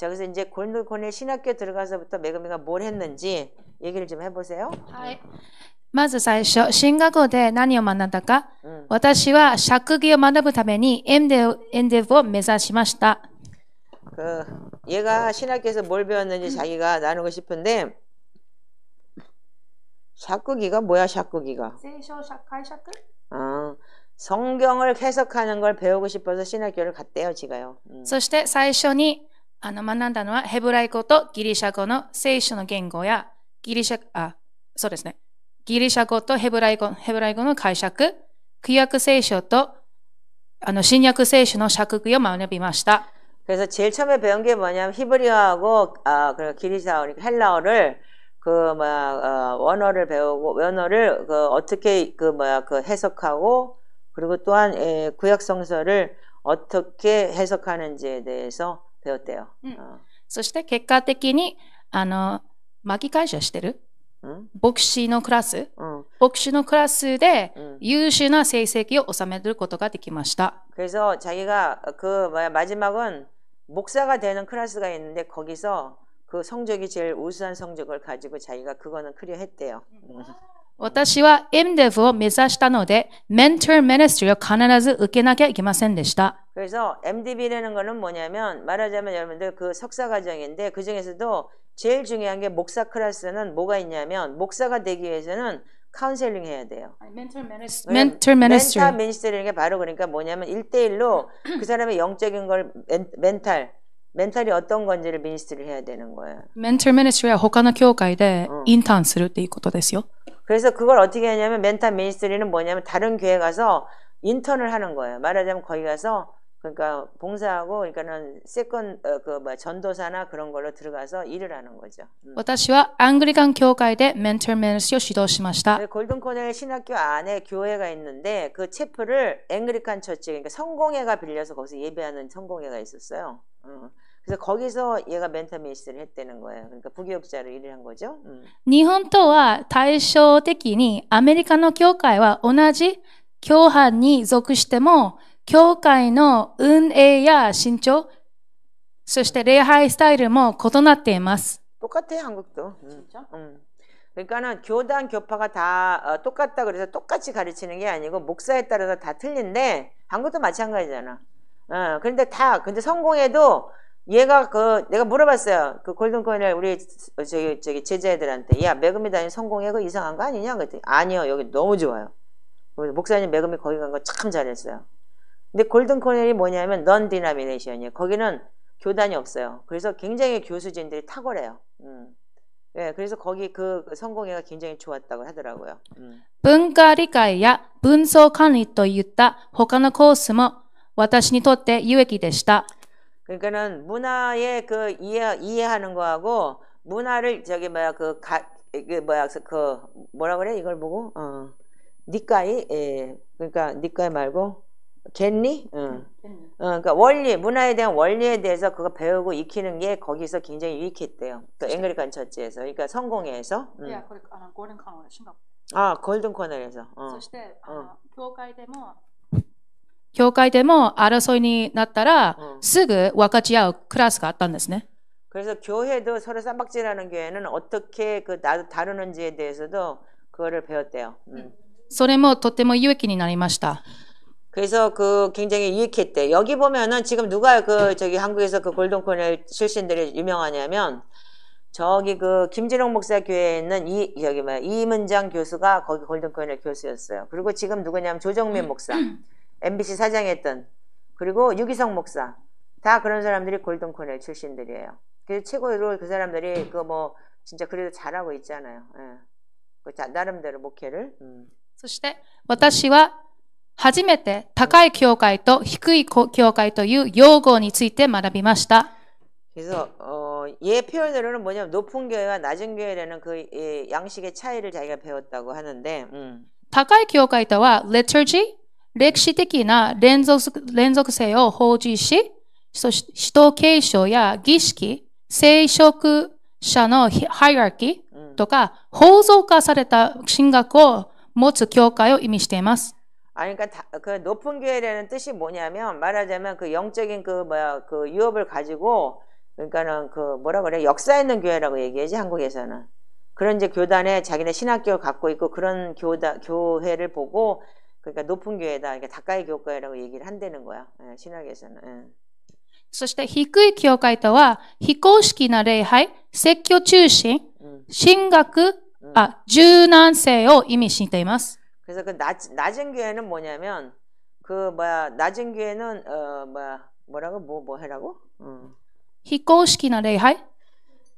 자, 그래서 이제 골든 코넬 신학교 들어가서부터 메그미가 뭘 했는지 얘기를 좀 해보세요. はい。まず最初、進学校で何を学んだか。私は釈義を学ぶためにエンデブを目指しました。 그 얘가 신학교에서 뭘 배웠는지 자기가 나누고 싶은데 샤크기가 뭐야 샤크기가? 성경을 해석하는 걸 배우고 싶어서 신학교를 갔대요 지가요. そして最初に学んだのはヘブライ語とギリシャ語の聖書の言語やそうですね。ギリシャ語とヘブライ語の解釈、旧約聖書と新約聖書の釈義を学びました。 그래서 제일 처음에 배운 게 뭐냐면 히브리어하고 그리고 기리사어, 헬라어를 원어를 배우고 원어를 어떻게 해석하고 그리고 또한 구약 성서를 어떻게 해석하는지에 대해서 배웠대요. そして結果的に巻き返しはしてる？牧師のクラスで優秀な成績を収めることができました。 그래서 자기가 마지막은 목사가 되는 클래스가 있는데 거기서 그 성적이 제일 우수한 성적을 가지고 자기가 그거는 클리어했대요. 私は MDiv を目指したので 멘토 미니스트리를 必ず受けなきゃいけませんでした。 그래서 MDB라는 거는 뭐냐면 말하자면 여러분들 그 석사 과정인데 그 중에서도 제일 중요한 게 목사 클래스는 뭐가 있냐면 목사가 되기 위해서는 카운셀링 해야 돼요. 멘토 미니스트리라는 게 바로 그러니까 뭐냐면 1대1로 그 사람의 영적인 걸 멘탈이 어떤 건지를 미니스트리를 해야 되는 거예요. 멘토 미니스트리は他の教会でインターンするっていうことですよ。 그래서 그걸 어떻게 하냐면 멘탈 미니스트리는 뭐냐면 다른 교회 가서 인턴을 하는 거예요. 말하자면 거기 가서 그러니까 봉사하고 그러니까는 전도사나 그런 걸로 들어가서 일을 하는 거죠. 私はアングリカン教会でメントミニストリを指導しました。 골든 코넬 신학교 안에 교회가 있는데 그 채플을 앵글리칸 처치 그러니까 성공회가 빌려서 거기서 예배하는 성공회가 있었어요. 그래서 거기서 얘가 멘토 미니스트리를 했다는 거예요. 그러니까 부교육자로 일을 한 거죠. 日本とは対照的にアメリカの教会は同じ教派に属しても教会の運営や身長、そして礼拝スタイルも異なっています。 똑같아요, 한국도. 그러니까는 교단 교파가 다 똑같다 그래서 똑같이 가르치는 게 아니고 목사에 따라서 다 틀린데 한국도 마찬가지잖아. 근데 성공해도 얘가 내가 물어봤어요. 그 골든 코넬 우리 저기 제자애들한테 야 매금이 다닌 성공회 그 이상한 거 아니냐 그랬더니 아니요 여기 너무 좋아요. 목사님 매금이 거기 간 거 참 잘했어요. 근데 골든 코넬이 뭐냐면 넌 디나미네이션이에요. 거기는 교단이 없어요. 그래서 굉장히 교수진들이 탁월해요. 네, 그래서 거기 그 성공회가 굉장히 좋았다고 하더라고요. 文化理解や文章管理といった他のコースも私にとって有益でした。 그러니까는 문화의 이해하는 거하고 문화를 뭐라 그래 이걸 보고 니까이 그러니까 니까이 말고 겐리 그러니까 원리 문화에 대한 원리에 대해서 그거 배우고 익히는 게 거기서 굉장히 유익했대요. 그 앵글리칸 처치에서 그러니까 성공회에서 골든 코넬에서 そして教会でも争いになったらすぐ分かち合うクラスがあったんですね。 그래서 교회도 서로 쌈박질하는 교회는 어떻게 다루는지에 대해서도 그거를 배웠대요. それもとても有益になりました。 그래서 굉장히 유익했대. 여기 보면은 지금 누가 저기 한국에서 그 골든 코넬 출신들이 유명하냐면 저기 김진홍 목사 교회에 있는 이문장 교수가 거기 골든 코넬 교수였어요. 그리고 지금 누구냐면 조정민 목사. MBC 사장했던 그리고 유기성 목사 다 그런 사람들이 골든 코넬 출신들이에요. 그래서 최고로 그 사람들이 진짜 그래도 잘하고 있잖아요. 나름대로 목회를. そして私は初めて高い教会と低い教会という用語について学びました。 그래서 얘 표현으로는 뭐냐면 높은 교회와 낮은 교회라는 그 양식의 차이를 자기가 배웠다고 하는데 高い教会とは liturgy歴史的な連続性を保持し、使徒継承や儀式、聖職者のハイラーキーとか、構造化された神学を持つ教会を意味しています。 그러니까 그 높은 교회라는 뜻이 뭐냐면 말하자면 그 영적인 그 유업을 가지고 그러니까는 그 뭐라 그래 역사 있는 교회라고 얘기하지 한국에서는. 그런 이제 교단에 자기네 신학교를 갖고 있고 그런 교회를 보고 그러니까 높은 교회다, 그러니까 다카이 교회라고 얘기를 한다는 거야. 예, 신학에서는. 예. そして低い教会とは非公式な礼拝、説教中心、神学、柔軟性を意味しています。 그래서 그 낮은 교회는 뭐냐면 그 뭐야 낮은 교회는 뭐라고 뭐 해라고? 非公式な礼拝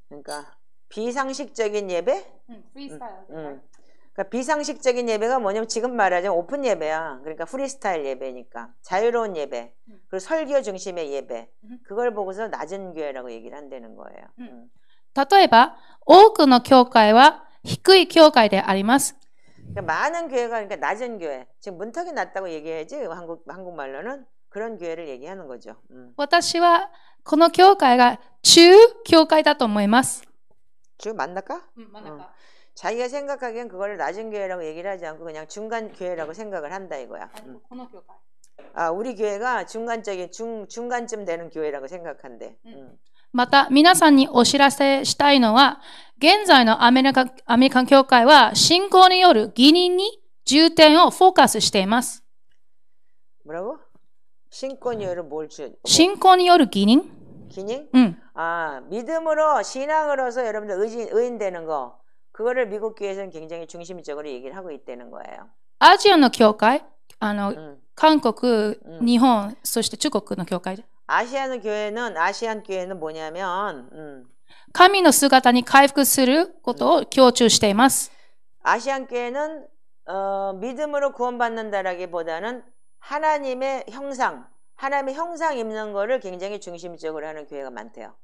그러니까 비상식적인 예배? 프리스타일. 그러니까 비상식적인 예배가 뭐냐면 지금 말하자면 오픈 예배야. 그러니까 프리스타일 예배니까 자유로운 예배. 그리고 설교 중심의 예배. 그걸 보고서 낮은 교회라고 얘기를 한다는 거예요. 例えば、多くの教会は低い教会であります。 그러니까 많은 교회가 그러니까 낮은 교회. 지금 문턱이 낮다고 얘기해야지 한국말로는 그런 교회를 얘기하는 거죠. 私はこの教会が中教会だと思います。 주 만날까? 자기가 생각하기엔 그걸 낮은 교회라고 얘기를 하지 않고 그냥 중간 교회라고 생각을 한다 이거야. 우리 교회가 중간적인 중간쯤 되는 교회라고 생각한대. また、皆さんにお知らせしたいのは、現在のアメリカン教会は信仰による義人に重点をフォーカスしています。 뭐라고? 신권이 요를 뭘 주? 信仰による義人? 기능? 응. 믿음으로 신앙으로서 여러분들 의인 되는 거. 그거를 미국 교회에서는 굉장히 중심적으로 얘기를 하고 있다는 거예요. アジアの教会、韓国、日本、そして中国の教会。 아시안 교회는 뭐냐면 神の姿に回復することを強調しています。 아시안 교회는 믿음으로 구원받는다라기보다는 하나님의 형상 입는 거를 굉장히 중심적으로 하는 교회가 많대요.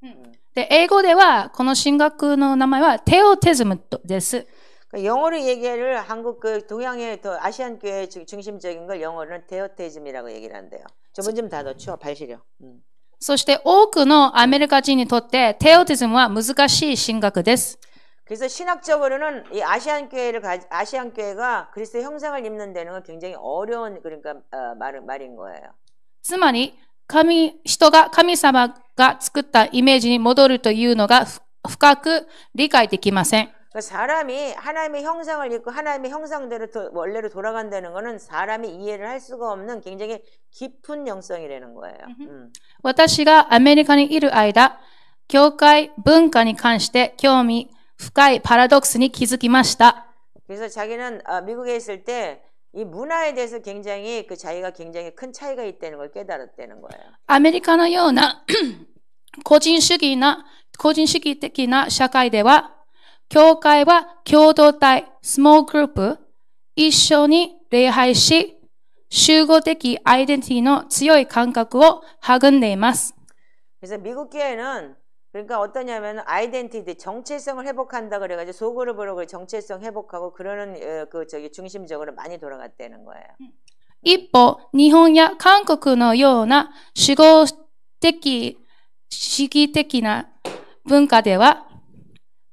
で、英語ではこの神学の名前はテオテズムです。 영어로 얘기를 한국 그 동양의 더 아시안 교회 중심적인 걸 영어로는 테오테즘이라고 얘기를 한대요. 저번 좀 다 넣죠. 발시려. そして多くのアメリカ人にとってテオテズムは難しい神学です。 그래서 신학적으로는 이 아시안 교회가 그리스도의 형상을 입는 데는 건 굉장히 어려운 그러니까 말인 거예요. つまり人が神様が作ったイメージに戻るというのが深く理解できません。 사람이 하나님의 형상을 입고 하나님의 형상대로 원래로 돌아간다는 거는 사람이 이해를 할 수가 없는 굉장히 깊은 영성이라는 거예요. 私がアメリカにいる間、教会文化に関して興味深いパラドックスに気づきました。 그래서 자기는 미국에 있을 때 이 문화에 대해서 굉장히 자기가 굉장히 큰 차이가 있다는 걸 깨달았다는 거예요. アメリカのような個人主義的な社会では、教会は共同体、スモールグループ、一緒に礼拝し、集合的アイデンティティの強い感覚を育んでいます。 그래서 미국 교회는 그러니까 어떠냐면 아이덴티티 정체성을 회복한다 그래가지고 소그룹으로 정체성 회복하고 그러는 중심적으로 많이 돌아갔다는 거예요. 一方、日本や韓国のような主義的な文化では、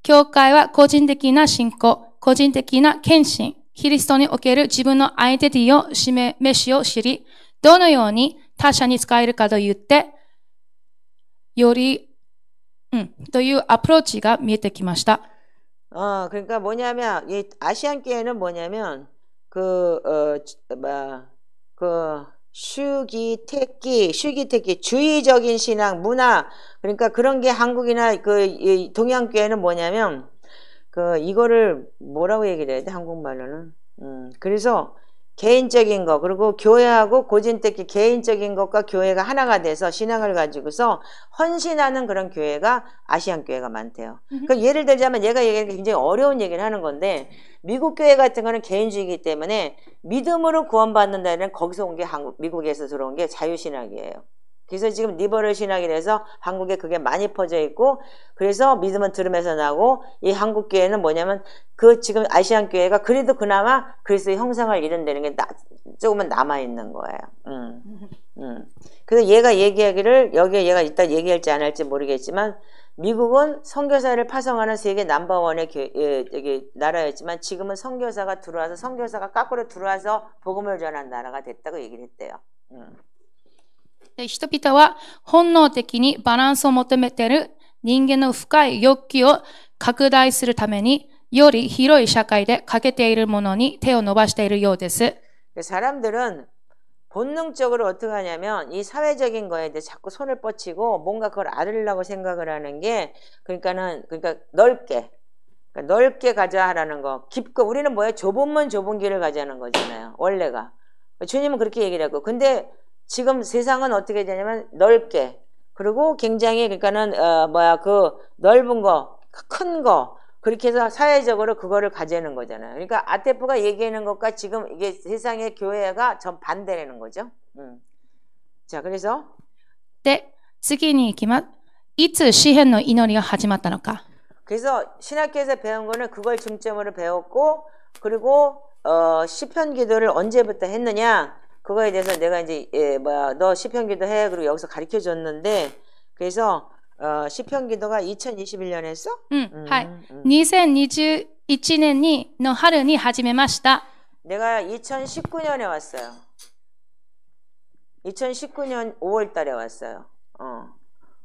教会は個人的な信仰、個人的な献身、キリストにおける自分のアイデンティティを示しを知り、どのように他者に使えるかといって、よりというアプローチが見えてきました。 그러니까 뭐냐면 이 아시안 교회는 뭐냐면 슈기테키 주의적인 신앙 문화 그러니까 그런 게 한국이나 이 동양 교회는 뭐냐면 이거를 뭐라고 얘기를 해야 돼 한국말로는 그래서 개인적인 거 그리고 교회하고 고진택기 개인적인 것과 교회가 하나가 돼서 신앙을 가지고서 헌신하는 그런 교회가 아시안 교회가 많대요. 그러니까 예를 들자면 얘가 얘기하는 게 굉장히 어려운 얘기를 하는 건데 미국 교회 같은 거는 개인주의이기 때문에 믿음으로 구원받는다는 거기서 온 게 미국에서 들어온 게 자유신학이에요. 그래서 지금 리버럴 신학이라서 한국에 그게 많이 퍼져 있고 그래서 믿음은 들음에서 나고 이 한국 교회는 뭐냐면 지금 아시안 교회가 그래도 그나마 그리스도의 형상을 이룬다는 게 조금은 남아 있는 거예요. 그래서 얘가 얘기하기를 여기에 얘가 이따 얘기할지 안 할지 모르겠지만 미국은 선교사를 파송하는 세계 넘버원의 나라였지만 지금은 선교사가 거꾸로 들어와서 복음을 전한 나라가 됐다고 얘기를 했대요. で人々は本能的にバランスを求めている人間の深い欲求を拡大するためにより広い社会で欠けているものに手を伸ばしているようです。사람들은 본능적으로 어떻게 하냐면 이 사회적인 거에 대해 자꾸 손을 뻗치고 뭔가 그걸 알으려고 생각을 하는 게 그러니까 넓게 가자 하라는 거. 깊고 우리는 뭐야? 좁은 문 좁은 길을 가자는 거잖아요. 원래가. 주님은 그렇게 얘기를 하고. 근데 지금 세상은 어떻게 되냐면 넓게. 그리고 굉장히 그러니까는 그 넓은 거, 큰 거. 그렇게 해서 사회적으로 그거를 가지는 거잖아요. 그러니까 아테프가 얘기하는 것과 지금 이게 세상의 교회가 전 반대라는 거죠. 자, 그래서 で、次に行きます。いつ詩篇の祈りが始まったのか。 그래서 신학교에서 배운 거는 그걸 중점으로 배웠고 그리고 시편 기도를 언제부터 했느냐 그거에 대해서 내가 이제 너 시편 기도 해 그리고 여기서 가르쳐 줬는데 그래서 시편 기도가 2021년에 했어? はい。2021年の春に始めました。 내가 2019년에 왔어요. 2019년 5월 달에 왔어요.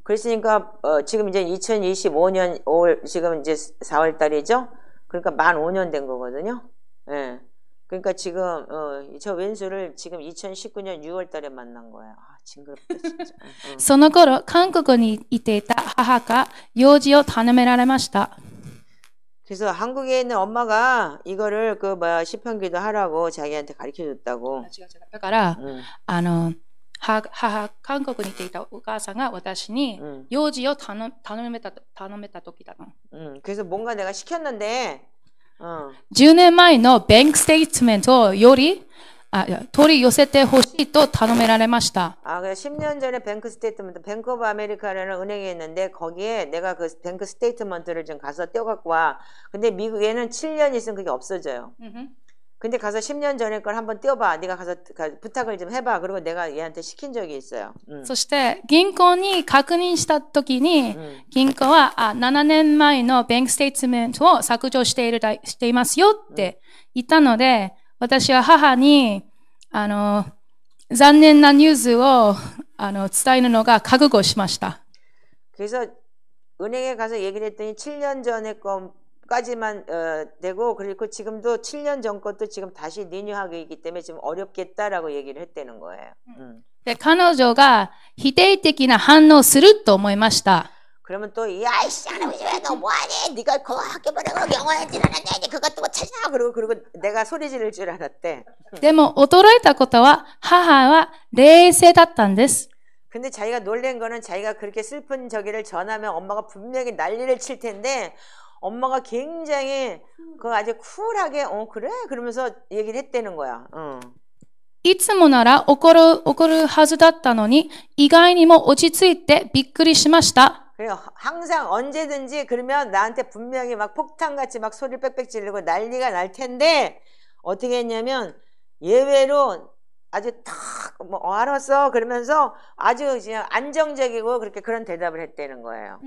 그랬으니까 지금 이제 2025년 5월 지금 이제 4월 달이죠. 그러니까 만 5년 된 거거든요. 예. 그러니까 지금 저 왼수를 지금 2019년 6월 달에 만난 거예요. 아, 징그럽다 진짜. その頃、韓国にいていた母が用事を頼められました。 그래서 한국에 있는 엄마가 이거를 시편기도 하라고 자기한테 가르쳐 줬다고. だから、韓国にいていたお母さんが私に用事を頼めた時だの。 그래서 뭔가 내가 시켰는데 10年前のバンクステートメントを取り寄せてほしいと頼められました。 10년 전에 뱅크 스테이트먼트, 뱅크 오브 아메리카라는 은행이 있는데 거기에 내가 그 뱅크 스테이트먼트를 좀 가서 떼어갖고 와. 근데 미국에는 7년 있으면 그게 없어져요. 근데 가서 10년 전에 걸 한번 떼어봐. 네가 가서 부탁을 좀 해봐. 그리고 내가 얘한테 시킨 적이 있어요. そして銀行に確認した時に銀行は7年前のバンクステートメントを削除していますよって言ったので私は母に残念なニュースを伝えるのが覚悟しました。 그래서 은행에 가서 얘기를 했더니 7년 전에 거까지만 되고 그리고 지금도 7년 전 것도 지금 다시 리뉴하고 있기 때문에 지금 어렵겠다라고 얘기를 했다는 거예요. で彼女が否定的な反応すると思いました。 그러면 또 야이씨 너 뭐하니? 네가 그 학교 보내고 영어에 지나는데 그것도 못 찾아. 그리고 내가 소리 지를 줄 알았대. でも驚いたことは母は冷静だったんです。 근데 자기가 놀란 거는 자기가 그렇게 슬픈 저기를 전하면 엄마가 분명히 난리를 칠 텐데 엄마가 굉장히 그 아주 쿨하게 그래? 그러면서 얘기를 했다는 거야. いつもなら怒るはずだったのに意外にも落ち着いてびっくりしました。 항상 언제든지 그러면 나한테 분명히 막 폭탄같이 막 소리를 빽빽 지르고 난리가 날 텐데 어떻게 했냐면 예외로 아주 탁 알았어 그러면서 아주 그냥 안정적이고 그렇게 그런 대답을 했다는 거예요.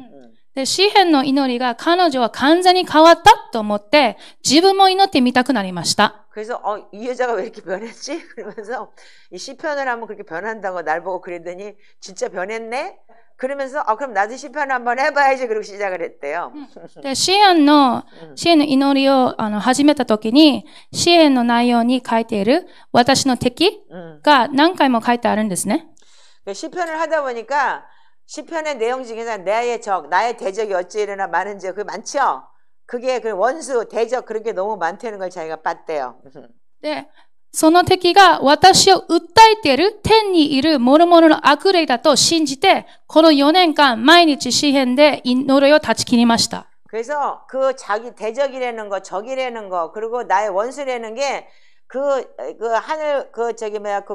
で詩篇の祈りが彼女は完全に変わったと思って自分も祈ってみたくなりました。 그래서 이 여자가 왜 이렇게 변했지? 그러면서 이 시편을 하면 그렇게 변한다고 날 보고 그랬더니 진짜 변했네? 그러면서 그럼 나도 시편 한번 해봐야지 그러고 시작을 했대요. で詩篇の祈りを始めた時に詩篇の内容に書いている私の敵が何回も書いてあるんですね。 시편을 하다 보니까 시편의 내용 중에서 나의 적, 나의 대적이 어찌 이러나 많은지 그게 많죠? 그게 그 원수, 대적 그런 게 너무 많다는 걸 자기가 봤대요. でその敵が私を訴えている天にいる諸々の悪霊だと信じて、この4年間毎日詩篇で祈りを断ち切りました。 그래서 그 자기 대적이라는 거, 적이라는 거, 그리고 나의 원수라는 게 그 하늘 그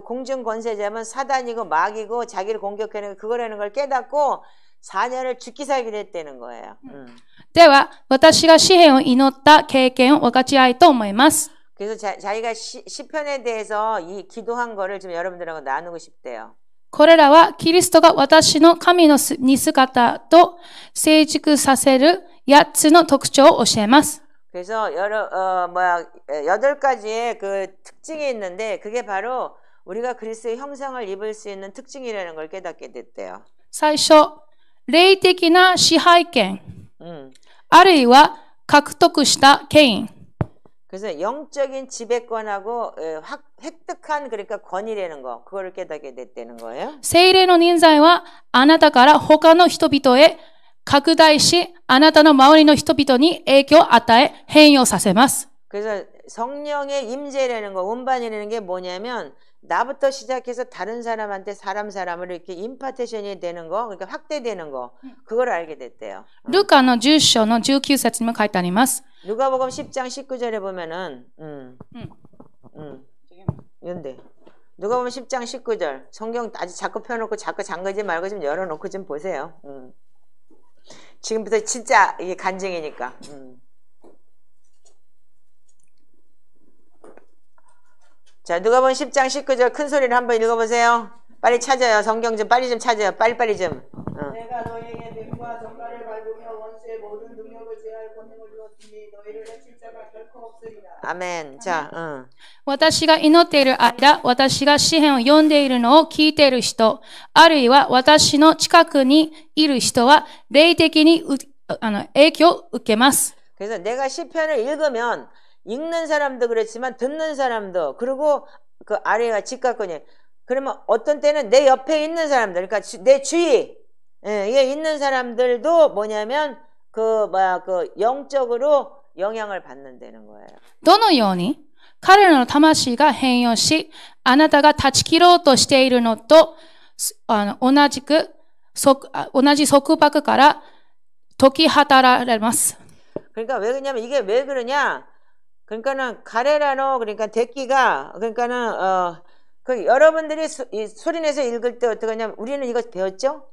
공중 권세자면 사단이고 마귀고 자기를 공격하는 그거라는 걸 깨닫고 4년을 죽기 살기를 했다는 거예요. では、私が詩篇を祈った経験を分かち合いと思います。 그래서 자기가 시편에 대해서 이 기도한 거를 좀 여러분들하고 나누고 싶대요. これらはキリストが私の神の似姿と成熟させる8つの特徴を教えます。 그래서 8가지의 그 특징이 있는데 그게 바로 우리가 그리스도의 형상을 입을 수 있는 특징이라는 걸 깨닫게 됐대요. 最初、霊的な支配権、 あるいは獲得した権威。 그래서 영적인 지배권하고 획득한 그러니까 권위라는 거 그거를 깨닫게 됐다는 거예요. 聖霊の臨在はあなたから他の人々へ拡大し、あなたの周りの人々に影響を与え、変容させます。 그래서 성령의 임재라는 거, 운반이라는 게 뭐냐면 나부터 시작해서 다른 사람한테 사람을 이렇게 임파테이션이 되는 거, 그러니까 확대되는 거, 그걸 알게 됐대요. ルカの10章の19節にも書いてあります。 누가복음 10장 19절에 보면은 연대. 누가복음 10장 19절. 성경 아주 자꾸 펴놓고 자꾸 잠그지 말고 좀 열어놓고 좀 보세요. 지금부터 진짜 이게 간증이니까. 자, 누가복음 10장 19절 큰 소리로 한번 읽어보세요. 빨리 찾아요. 성경 좀 빨리 좀 찾아요. 빨리빨리 좀. 내가 너희에게 뱀과 정갈을 밟으며 원수의 모든 능력을 제할 권능을 주었으니 너희를 해칠 자가 결코 없으리라. 아멘. 자, 私が祈っている間、私が詩篇を読んでいるのを聞いている人、あるいは私の近くにいる人は、霊的に影響を受けます。 그래서 내가 시편을 읽으면 읽는 사람도 그렇지만 듣는 사람도 그리고 그 아래가 직각권이 그러면 어떤 때는 내 옆에 있는 사람들 그러니까 내 주위에 있는 사람들도 뭐냐면 그 영적으로 영향을 받는다는 거예요. どのように彼らの魂が変容し、あなたが断ち切ろうとしているのと同じ束縛から解き放たれます。 그러니까 왜 그러냐면 이게 왜 그러냐? 그러니까는 가레라노 그러니까 대끼가 그러니까는 그 여러분들이 이 소리내서 읽을 때 어떻게 하냐면 우리는 이거 배웠죠?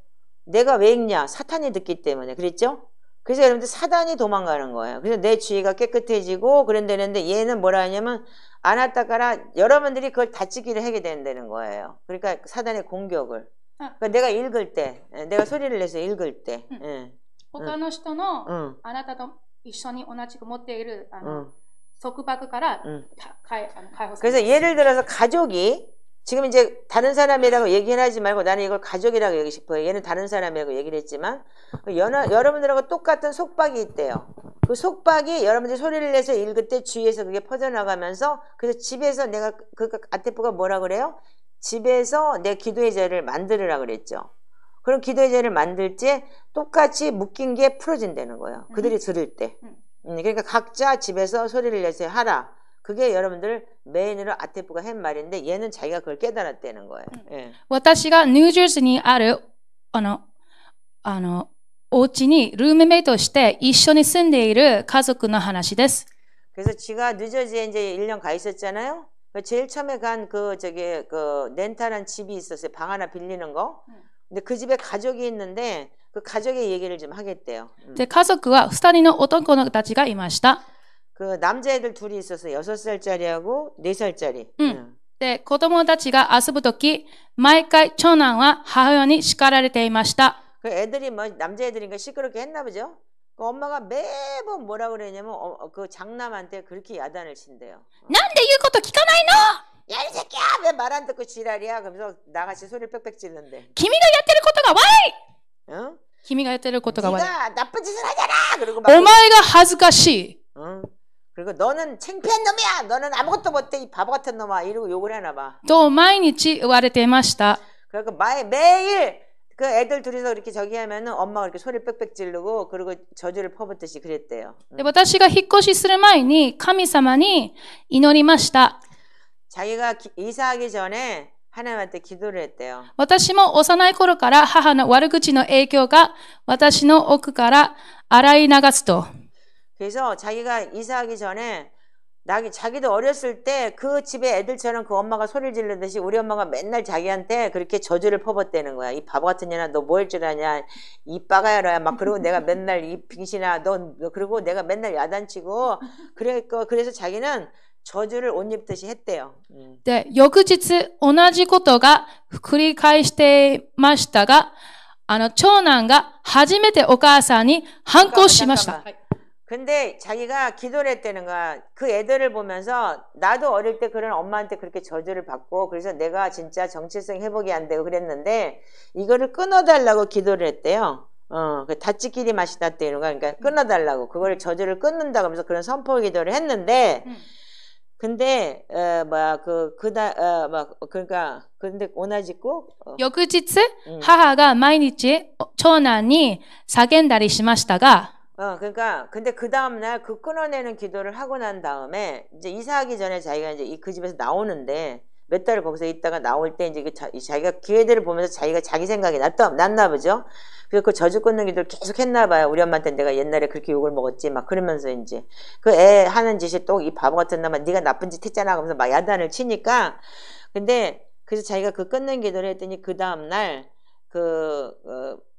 내가 왜 읽냐? 사탄이 듣기 때문에 그랬죠? 그래서 여러분들 사단이 도망가는 거예요. 그래서 내 주의가 깨끗해지고 그런다는데 얘는 뭐라 하냐면 아나타카라 여러분들이 그걸 다치기를 하게 된다는 거예요. 그러니까 사단의 공격을. 그러니까 내가 읽을 때, 내가 소리를 내서 읽을 때. 他の人のあなたと一緒に同じく持っている束縛から解放する。 그래서 예를 들어서 가족이 지금 이제 다른 사람이라고 얘기는 하지 말고 나는 이걸 가족이라고 얘기 싶어요. 얘는 다른 사람이라고 얘기를 했지만 여러분들하고 똑같은 속박이 있대요. 그 속박이 여러분들이 소리를 내서 읽을 때 주위에서 그게 퍼져나가면서 그래서 집에서 내가 그 아테프가 뭐라 그래요? 집에서 내 기도의 자리를 만들으라 그랬죠. 그럼 기도의 자리를 만들 때 똑같이 묶인 게 풀어진다는 거예요. 그들이 들을 때. 그러니까 각자 집에서 소리를 내서 하라. 그게 여러분들 메인으로 아테프가 한 말인데 얘는 자기가 그걸 깨달았다는 거예요. 예. 私がニュージャージーにあるお家にルームメイトとして一緒に住んでいる家族の話です。 그래서 지가 뉴저지에 이제 1년 가 있었잖아요. 제일 처음에 간 그 렌탈한 집이 있었어요. 방 하나 빌리는 거. 근데 그 집에 가족이 있는데 그 가족의 얘기를 좀 하겠대요. で、家族は2人の男の子たちがいました。 그 남자애들 둘이 있어서 6살짜리하고 4살짜리. で、子供たちが遊ぶとき、毎回長男は母親に叱られていました。 그 애들이 뭐 남자애들이니까 시끄럽게 했나 보죠. 그 엄마가 매번 뭐라 그러냐면 그 장남한테 그렇게 야단을 친대요. なんで言うこと聞かないの? 야, 이 새끼야! 왜 말 안 듣고 지랄이야? 그러면서 나같이 소리를 빽빽 지르는데. 君がやってることが悪い! 응? 君がやってることが悪い。 네가 나쁜 짓을 하잖아! 그리고 막. お前が恥ずかしい。 응? 그리고 너는 창피한 놈이야! 너는 아무것도 못해! 이 바보 같은 놈아! 이러고 욕을 하나 봐. と毎日言われていました。 그러니까 매일 그 애들 둘이서 이렇게 저기 하면은 엄마가 이렇게 소리를 빽빽 지르고 그리고 저주를 퍼붓듯이 그랬대요. で、私が引っ越しする前に神様に祈りました。 자기가 이사하기 전에 하나님한테 기도를 했대요. 私も幼い頃から母の悪口の影響が私の奥から洗い流すと。 그래서 자기가 이사하기 전에 자기도 어렸을 때 그 집에 애들처럼 그 엄마가 소리를 지르듯이 우리 엄마가 맨날 자기한테 그렇게 저주를 퍼붓대는 거야. 이 바보 같은 년아 너 뭐 할 줄 아냐. 이 빠가야라야 막 그러고 내가 맨날 이 빙신아 너 그리고 내가 맨날 야단치고 그래서 자기는 저주를 옷 입듯이 했대요. で、翌日同じことが繰り返していましたが、長男が初めてお母さんに反抗しました。 근데 자기가 기도를 했다는 거야. 그 애들을 보면서 나도 어릴 때 그런 엄마한테 그렇게 저주를 받고 그래서 내가 진짜 정체성 회복이 안 되고 그랬는데 이거를 끊어달라고 기도를 했대요. 그 다찌끼리 마시다 때 이런 거 그러니까 끊어달라고 그거를 저주를 끊는다 그러면서 그런 선포 기도를 했는데 근데 그러니까 근데 오나짓고 翌日、母が毎日長男に叫んだりしましたが、 그러니까 근데 그 다음 날 그 끊어내는 기도를 하고 난 다음에 이제 이사하기 전에 자기가 이제 그 집에서 나오는데 몇 달을 거기서 있다가 나올 때 이제 자기가 기회들을 보면서 자기가 자기 생각이 났나 보죠. 그래서 그 저주 끊는 기도를 계속 했나 봐요. 우리 엄마한테 내가 옛날에 그렇게 욕을 먹었지 막 그러면서 이제 그 애 하는 짓이 또 이 바보 같은 놈아 네가 나쁜 짓 했잖아 그러면서 막 야단을 치니까 근데 그래서 자기가 그 끊는 기도를 했더니 그 다음 날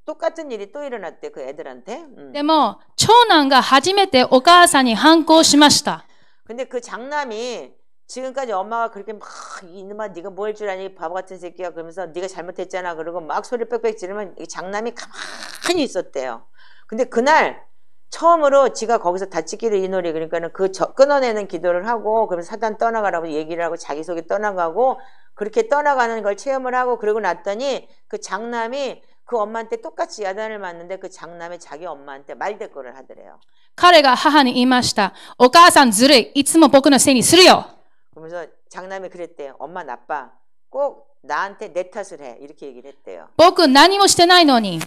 똑같은 일이 또 일어났대 그 애들한테. でも、長男が初めてお母さんに反抗しました。 근데 그 장남이 지금까지 엄마가 그렇게 막 이놈아 네가 뭐 할 줄 아니 바보 같은 새끼야 그러면서 네가 잘못했잖아 그러고 막 소리 빽빽 지르면 이 장남이 가만히 있었대요. 근데 그날 처음으로 지가 거기서 다치기를 이 놀이 그러니까는 끊어내는 기도를 하고 그러면서 사단 떠나가라고 얘기를 하고 자기 속에 떠나가고 그렇게 떠나가는 걸 체험을 하고 그러고 났더니 그 장남이 그 엄마한테 똑같이 야단을 맞는데 그 장남이 자기 엄마한테 말대꾸를 하더래요. 彼が母に言いました。お母さんずるい。いつも僕のせいにするよ。 그러면서 장남이 그랬대요. 엄마 나빠. 꼭 나한테 내 탓을 해. 이렇게 얘기를 했대요. 僕何もしてないのに。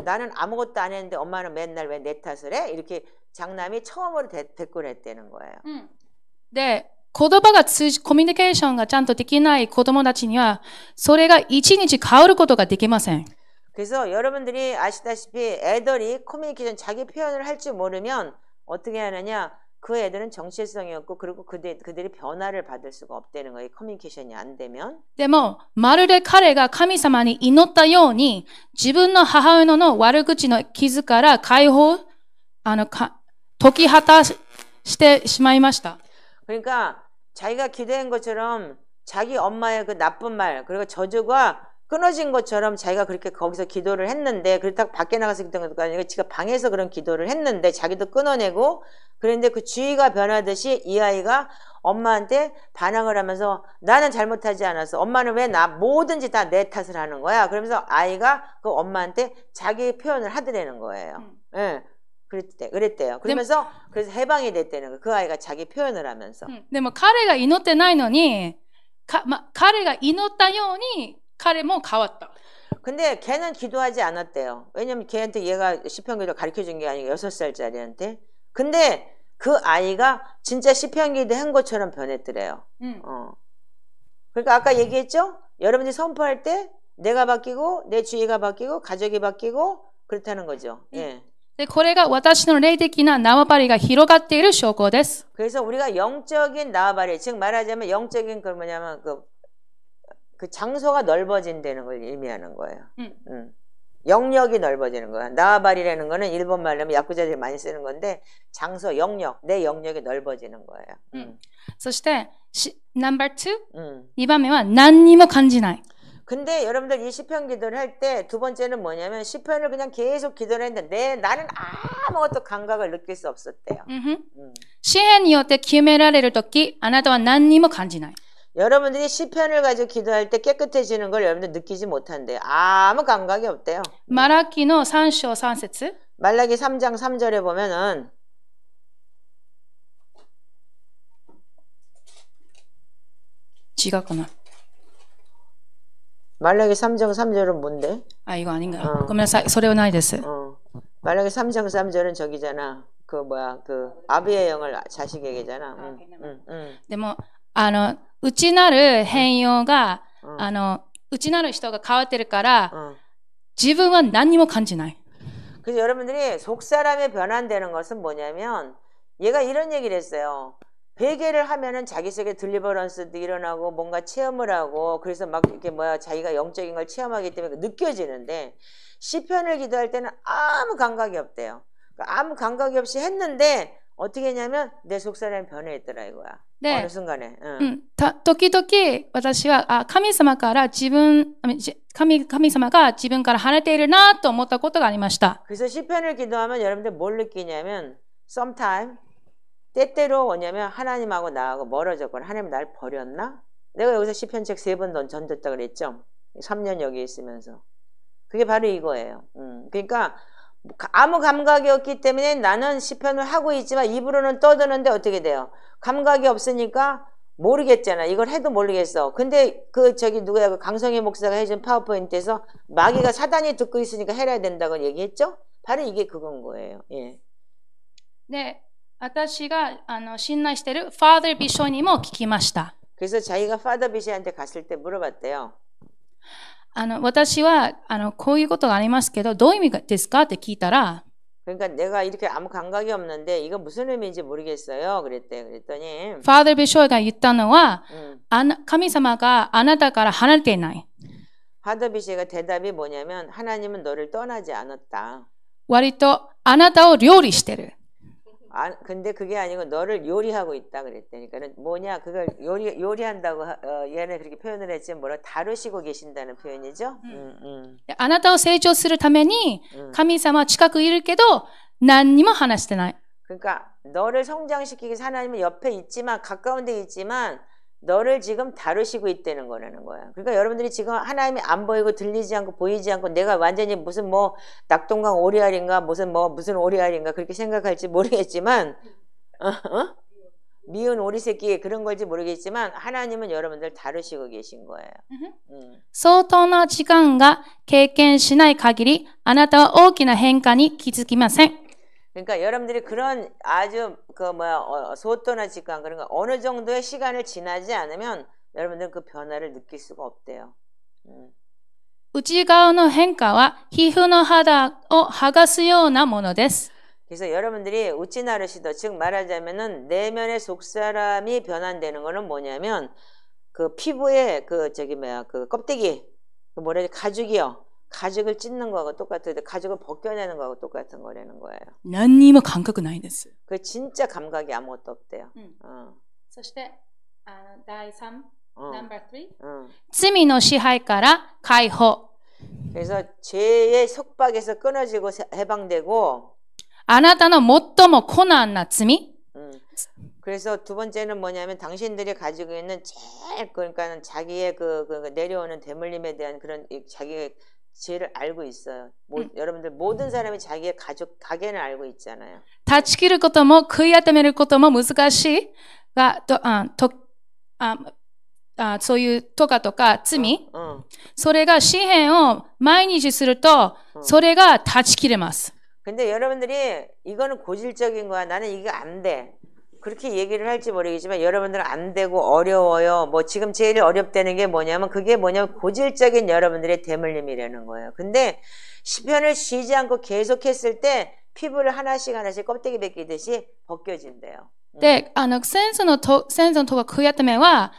나는 아무것도 안 했는데 엄마는 맨날 왜 내 탓을 해? 이렇게 장남이 처음으로 대꾸를 했다는 거예요. で、言葉が通じ、コミュニケーションがちゃんとできない子供たちには、それが一日変わることができません。 그래서 여러분들이 아시다시피 애들이 커뮤니케이션 자기 표현을 할 줄 모르면 어떻게 하느냐 그 애들은 정체성이 없고 그리고 그들이 변화를 받을 수가 없다는 거예요. 커뮤니케이션이 안 되면. でも、まるで彼が神様に祈ったように、自分の母親の悪口の傷から解放、解き果たしてしまいました。 그러니까 자기가 기도한 것처럼 자기 엄마의 그 나쁜 말 그리고 저주가 끊어진 것처럼 자기가 그렇게 거기서 기도를 했는데 그렇다고 밖에 나가서 기도한 것도 아니고 지가 방에서 그런 기도를 했는데 자기도 끊어내고 그런데 그 주의가 변하듯이 이 아이가 엄마한테 반항을 하면서 나는 잘못하지 않았어. 엄마는 왜 나 뭐든지 다 내 탓을 하는 거야. 그러면서 아이가 그 엄마한테 자기 표현을 하더라는 거예요. 예. 그랬대요. 그러면서 그래서 해방이 됐다는 거예요. 그 아이가 자기 표현을 하면서. でも彼が祈ってないのに、彼が祈ったように彼も変わった。 근데 걔는 기도하지 않았대요. 왜냐면 걔한테 얘가 시편기도 가르쳐준 게 아니고 6살짜리한테. 근데 그 아이가 진짜 시편기도 한 것처럼 변했더래요. 그러니까 아까 얘기했죠? 여러분들이 선포할 때 내가 바뀌고 내 주위가 바뀌고 가족이 바뀌고 그렇다는 거죠. 예. で、これが私の霊的な縄張りが広がっている証拠です。 그래서 우리가 영적인縄張り, 즉 말하자면 영적인 그 뭐냐면 그 장소가 넓어진다는 걸 의미하는 거예요. 영역이 넓어지는 거야. 나와바리라는 거는 일본 말로 하면 야쿠자들이 많이 쓰는 건데 장소, 영역, 내 영역이 넓어지는 거예요. そして、No.2、2番目は何にも感じない。 근데 여러분들 이 시편 기도를 할 때 두 번째는 뭐냐면 시편을 그냥 계속 기도를 했는데 나는 아무것도 감각을 느낄 수 없었대요. 詩篇によって決められるとき、あなたは何にも感じない。 여러분들이 시편을 가지고 기도할 때 깨끗해지는 걸 여러분들 느끼지 못한대요. 아무 감각이 없대요. マラキの3章3節 말라기 3장 3절에 보면은違うかな 말라기 3장 3절은 뭔데? 아, 이거 아닌가요? ごめんなさい。それはないです。 말라기 3장 3절은 저기잖아. 그 뭐야 그 아비의 영을 자식에게잖아. でも内なる変容が、内なる人が変わってるから、自分は何にも感じない。 그래서 여러분들이 속사람이 변환되는 것은 뭐냐면 얘가 이런 얘기를 했어요. 베개를 하면은 자기 속에 딜리버런스도 일어나고 뭔가 체험을 하고 그래서 막 이렇게 뭐야 자기가 영적인 걸 체험하기 때문에 느껴지는데 시편을 기도할 때는 아무 감각이 없대요. 그러니까 아무 감각이 없이 했는데 어떻게 했냐면 내 속사람이 변해있더라 이거야. 네. 어느 순간에. 時々私は神様から神様が自分から離れているなと思ったことがありました。 그래서 시편을 기도하면 여러분들 뭘 느끼냐면 sometime 때때로 뭐냐면 하나님하고 나하고 멀어졌거나 하나님 날 버렸나? 내가 여기서 시편책 3번 던졌다 그랬죠. 3년 여기 있으면서. 그게 바로 이거예요. 그러니까 아무 감각이 없기 때문에 나는 시편을 하고 있지만 입으로는 떠드는데 어떻게 돼요? 감각이 없으니까 모르겠잖아. 이걸 해도 모르겠어. 근데 누구야, 그 강성희 목사가 해준 파워포인트에서 마귀가 사단이 듣고 있으니까 해야 된다고 얘기했죠? 바로 이게 그건 거예요. 예. で、私が信頼しているファーダービショーにも聞きました。 그래서 자기가 파더 비시한테 갔을 때 물어봤대요. 私はこういうことがありますけど、どういう意味ですかって聞いたら、 그러니까 내가 이렇게 아무 감각이 없는데 이거 무슨 의미인지 모르겠어요. 그랬대. 그랬더니 ファーダービショーが言ったのは、神様があなたから離れていない。 파더 비시가 대답이 뭐냐면 하나님은 너를 떠나지 않았다. 割とあなたを料理してる。 근데 그게 아니고 너를 요리하고 있다 그랬대. 그러니까 뭐냐, 그걸 요리한다고 얘는 그렇게 표현을 했지만 뭐라 다루시고 계신다는 표현이죠. あなたを成長するために神様は近くいるけど何にも話してない。 그러니까 너를 성장시키기 위해서 하나님은 옆에 있지만 가까운 데 있지만 너를 지금 다루시고 있다는 거라는 거야. 그러니까 여러분들이 지금 하나님이 안 보이고 들리지 않고 보이지 않고 내가 완전히 무슨 뭐 낙동강 오리알인가 무슨 오리알인가 그렇게 생각할지 모르겠지만 미운 오리 새끼 그런 걸지 모르겠지만 하나님은 여러분들 다루시고 계신 거예요. 相当な時間が経験しない限りあなたは大きな変化に気づきません。 그러니까 여러분들이 그런 아주 소또나 직관 그런 거 어느 정도의 시간을 지나지 않으면 여러분들은 그 변화를 느낄 수가 없대요. 内側の変化は皮膚の肌を剥がすようなものです。 그래서 여러분들이 우찌나르시도 즉 말하자면은 내면의 속사람이 변환되는 거는 뭐냐면 그 피부의 그 껍데기 그 가죽이요. 가죽을 찢는 거하고 똑같은데 가죽을 벗겨내는 거하고 똑같은 거라는 거예요. 何にも感覚ないです。 그 진짜 감각이 아무것도 없대요. そして第3 number 3罪の支配から解放。 그래서 죄의 속박에서 끊어지고 해방되고 あなたの最も困難な罪 그래서 두 번째는 뭐냐면 당신들이 가지고 있는 제일 그러니까는 자기의 그 내려오는 대물림에 대한 그런 자기의 죄를 알고 있어요. 여러분들 모든 사람이 자기의 가게는 알고 있잖아요. 断ち切ることも悔い改めることも難しいが、そういうとか罪、それが詩篇を毎日すると、それが断ち切れます。 근데 여러분들이 이거는 고질적인 거야. 나는 이게 안 돼. 그렇게 얘기를 할지 모르겠지만 여러분들은 안 되고 어려워요. 뭐 지금 제일 어렵다는 게 뭐냐면 그게 뭐냐면 고질적인 여러분들의 대물림이라는 거예요. 근데 시편을 쉬지 않고 계속했을 때 피부를 하나씩 껍데기 벗기듯이 벗겨진대요. で、先祖のとか悔い改めは、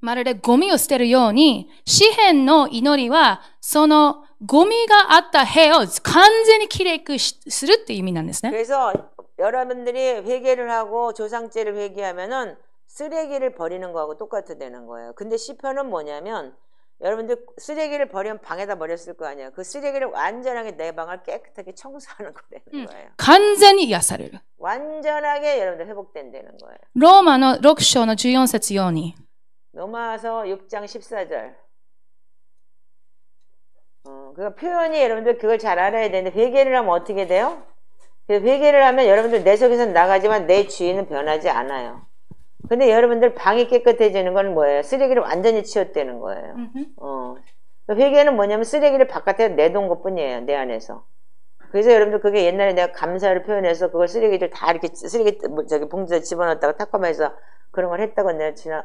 まるでゴミを捨てるように、詩篇の祈りは、そのゴミがあった部屋を完全にきれいにするっていう意味なんですね。 그래서 여러분들이 회개를 하고 조상죄를 회개하면은 쓰레기를 버리는 거하고 똑같다는 거예요. 근데 시편은 뭐냐면 여러분들 쓰레기를 버리면 방에다 버렸을 거 아니에요. 그 쓰레기를 완전하게 내 방을 깨끗하게 청소하는 거라는 거예요. 完全に癒される。 완전하게 여러분들 회복된다는 거예요. ローマの6章の14節ように。 로마서 6장 14절. 그 표현이 여러분들 그걸 잘 알아야 되는데 회개를 하면 어떻게 돼요? 회개를 하면 여러분들 내 속에서 나가지만 내 주인은 변하지 않아요. 근데 여러분들 방이 깨끗해지는 건 뭐예요? 쓰레기를 완전히 치웠다는 거예요. 회개는 뭐냐면 쓰레기를 바깥에 내놓은 것 뿐이에요. 내 안에서. 그래서 여러분들 그게 옛날에 내가 감사를 표현해서 그걸 쓰레기들 다 이렇게 쓰레기 봉지에 집어넣었다가 탁감해서 그런 걸 했다고 내가 지난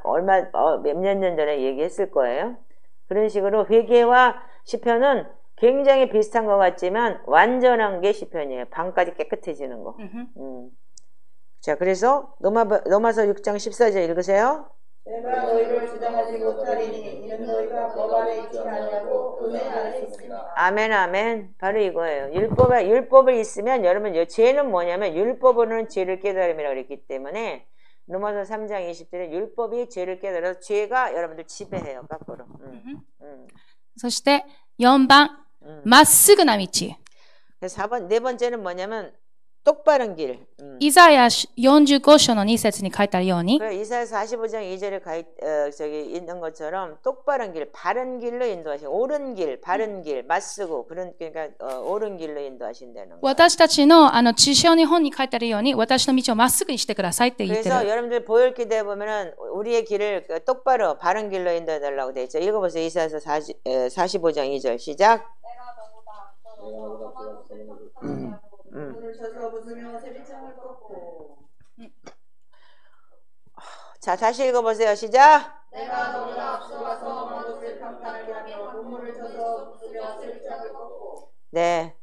몇몇 년 전에 얘기했을 거예요. 그런 식으로 회개와 시편은 굉장히 비슷한 것 같지만 완전한 게 시편이에요. 방까지 깨끗해지는 거. 자, 그래서 로마서 6장 14절 읽으세요. 내가 너희를 주장하지 못하리니 이는 너희가 법 아래 있지 아니하고 은혜 아래 있습니다. 아멘 아멘. 바로 이거예요. 율법을 있으면 여러분 죄는 뭐냐면 율법으로는 죄를 깨달음이라고 그랬기 때문에 로마서 3장 20절에 율법이 죄를 깨달아서 죄가 여러분들 지배해요. 거꾸로. そして4番、まっすぐな道。 4번, 네 번째는 뭐냐면 똑바른 길. イザヤ45章の2節に書いてあるように、 그래, 이사야 45장 2절에 저기 있는 것처럼 똑바른 길, 바른 길로 인도하시고 옳은 길, 바른 길, 맞쓰고 그러니까 옳은 길로 인도하신다는 거예요. 私たちの地上日本に書いてあるように、私の道をまっすぐにしてくださいって言って 그래서 る。 여러분들 보혈기도에 보면은 우리의 길을 똑바로 바른 길로 인도해 달라고 돼 있죠. 읽어보세요. 이사야서 45장 2절 시작. 문을 쳐서 부수며 세리창을 꺾고 자, 다시 읽어보세요. 시작. 내가 너보다 앞서가서 먼 곳을 평탄하게 하며 문물을 쳐서 부수며 세리창을 꺾고 네.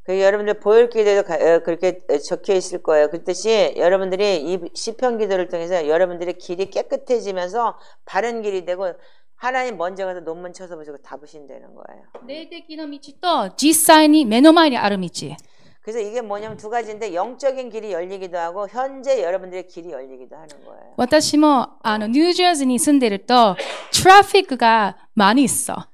그 여러분들 보혈기도에도 그렇게 적혀 있을 거예요. 그 뜻이 여러분들이 이 시편 기도를 통해서 여러분들의 길이 깨끗해지면서 바른 길이 되고 하나님 먼저 가서 논문 쳐서 보시고 다 보신다는 거예요. 霊的な道と実際に目の前にある道。 그래서 이게 뭐냐면 두 가지인데 영적인 길이 열리기도 하고 현재 여러분들의 길이 열리기도 하는 거예요. 私もニュージャージーに住んでると、トラフィックが많이 있어。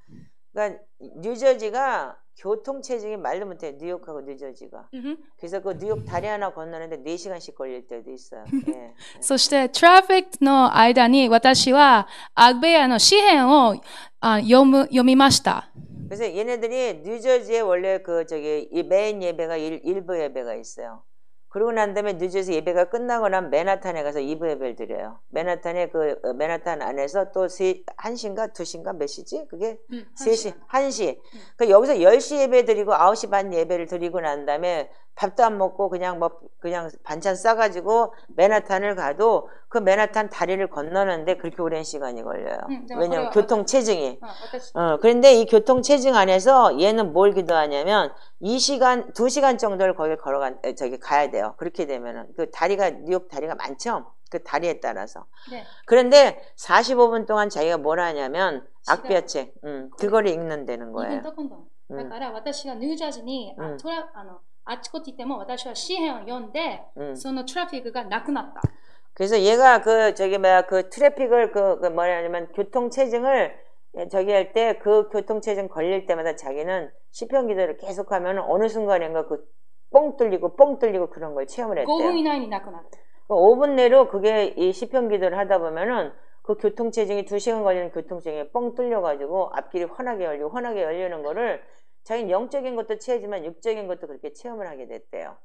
그러니까 뉴저지가 교통 체증이 말도 못해. 뉴욕하고 뉴저지가. 그래서 그 뉴욕 다리 하나 건너는데 4시간씩 걸릴 때도 있어요. 예. そしてトラフィックの間に私はアグベアの詩篇を読みました。 그래서 얘네들이 뉴저지에 원래 그 저기 이 메인 예배가 일부 예배가 있어요. 그러고 난 다음에 뉴저지 예배가 끝나고 난 맨하탄에 가서 2부 예배를 드려요. 맨하탄에 맨하탄 안에서 또 1시인가 2시인가 몇 시지? 그게 3시, 1시. 그 여기서 10시 예배 드리고 9시 반 예배를 드리고 난 다음에 밥도 안 먹고 그냥 반찬 싸가지고 맨하탄을 가도 그 맨하탄 다리를 건너는데 그렇게 오랜 시간이 걸려요. 왜냐면 교통 체증이. 그런데 이 교통 체증 안에서 얘는 뭘 기도하냐면 2시간 정도를 거기 가야 돼요. 그렇게 되면은 그 뉴욕 다리가 많죠? 그 다리에 따라서. 네. 그런데 45분 동안 자기가 뭘 하냐면 악비아책, 그거를 읽는다는 거예요. だから私がニュージャージーにあちこち行っても私は詩篇を読んで、そのトラフィックがなくなった。 그래서 얘가 그 트래픽을 뭐냐면 교통체증을 저기 할 때 그 교통체증 걸릴 때마다 자기는 시편 기도를 계속하면 어느 순간인가 그 뻥 뚫리고 그런 걸 체험을 했대요. 5分以内になくなる。 5분 내로 그게 이 시편 기도를 하다 보면은 그 교통체증이 2시간 걸리는 교통체증이 뻥 뚫려가지고 앞길이 환하게 열리는 거를 자기는 영적인 것도 체하지만 육적인 것도 그렇게 체험을 하게 됐대요.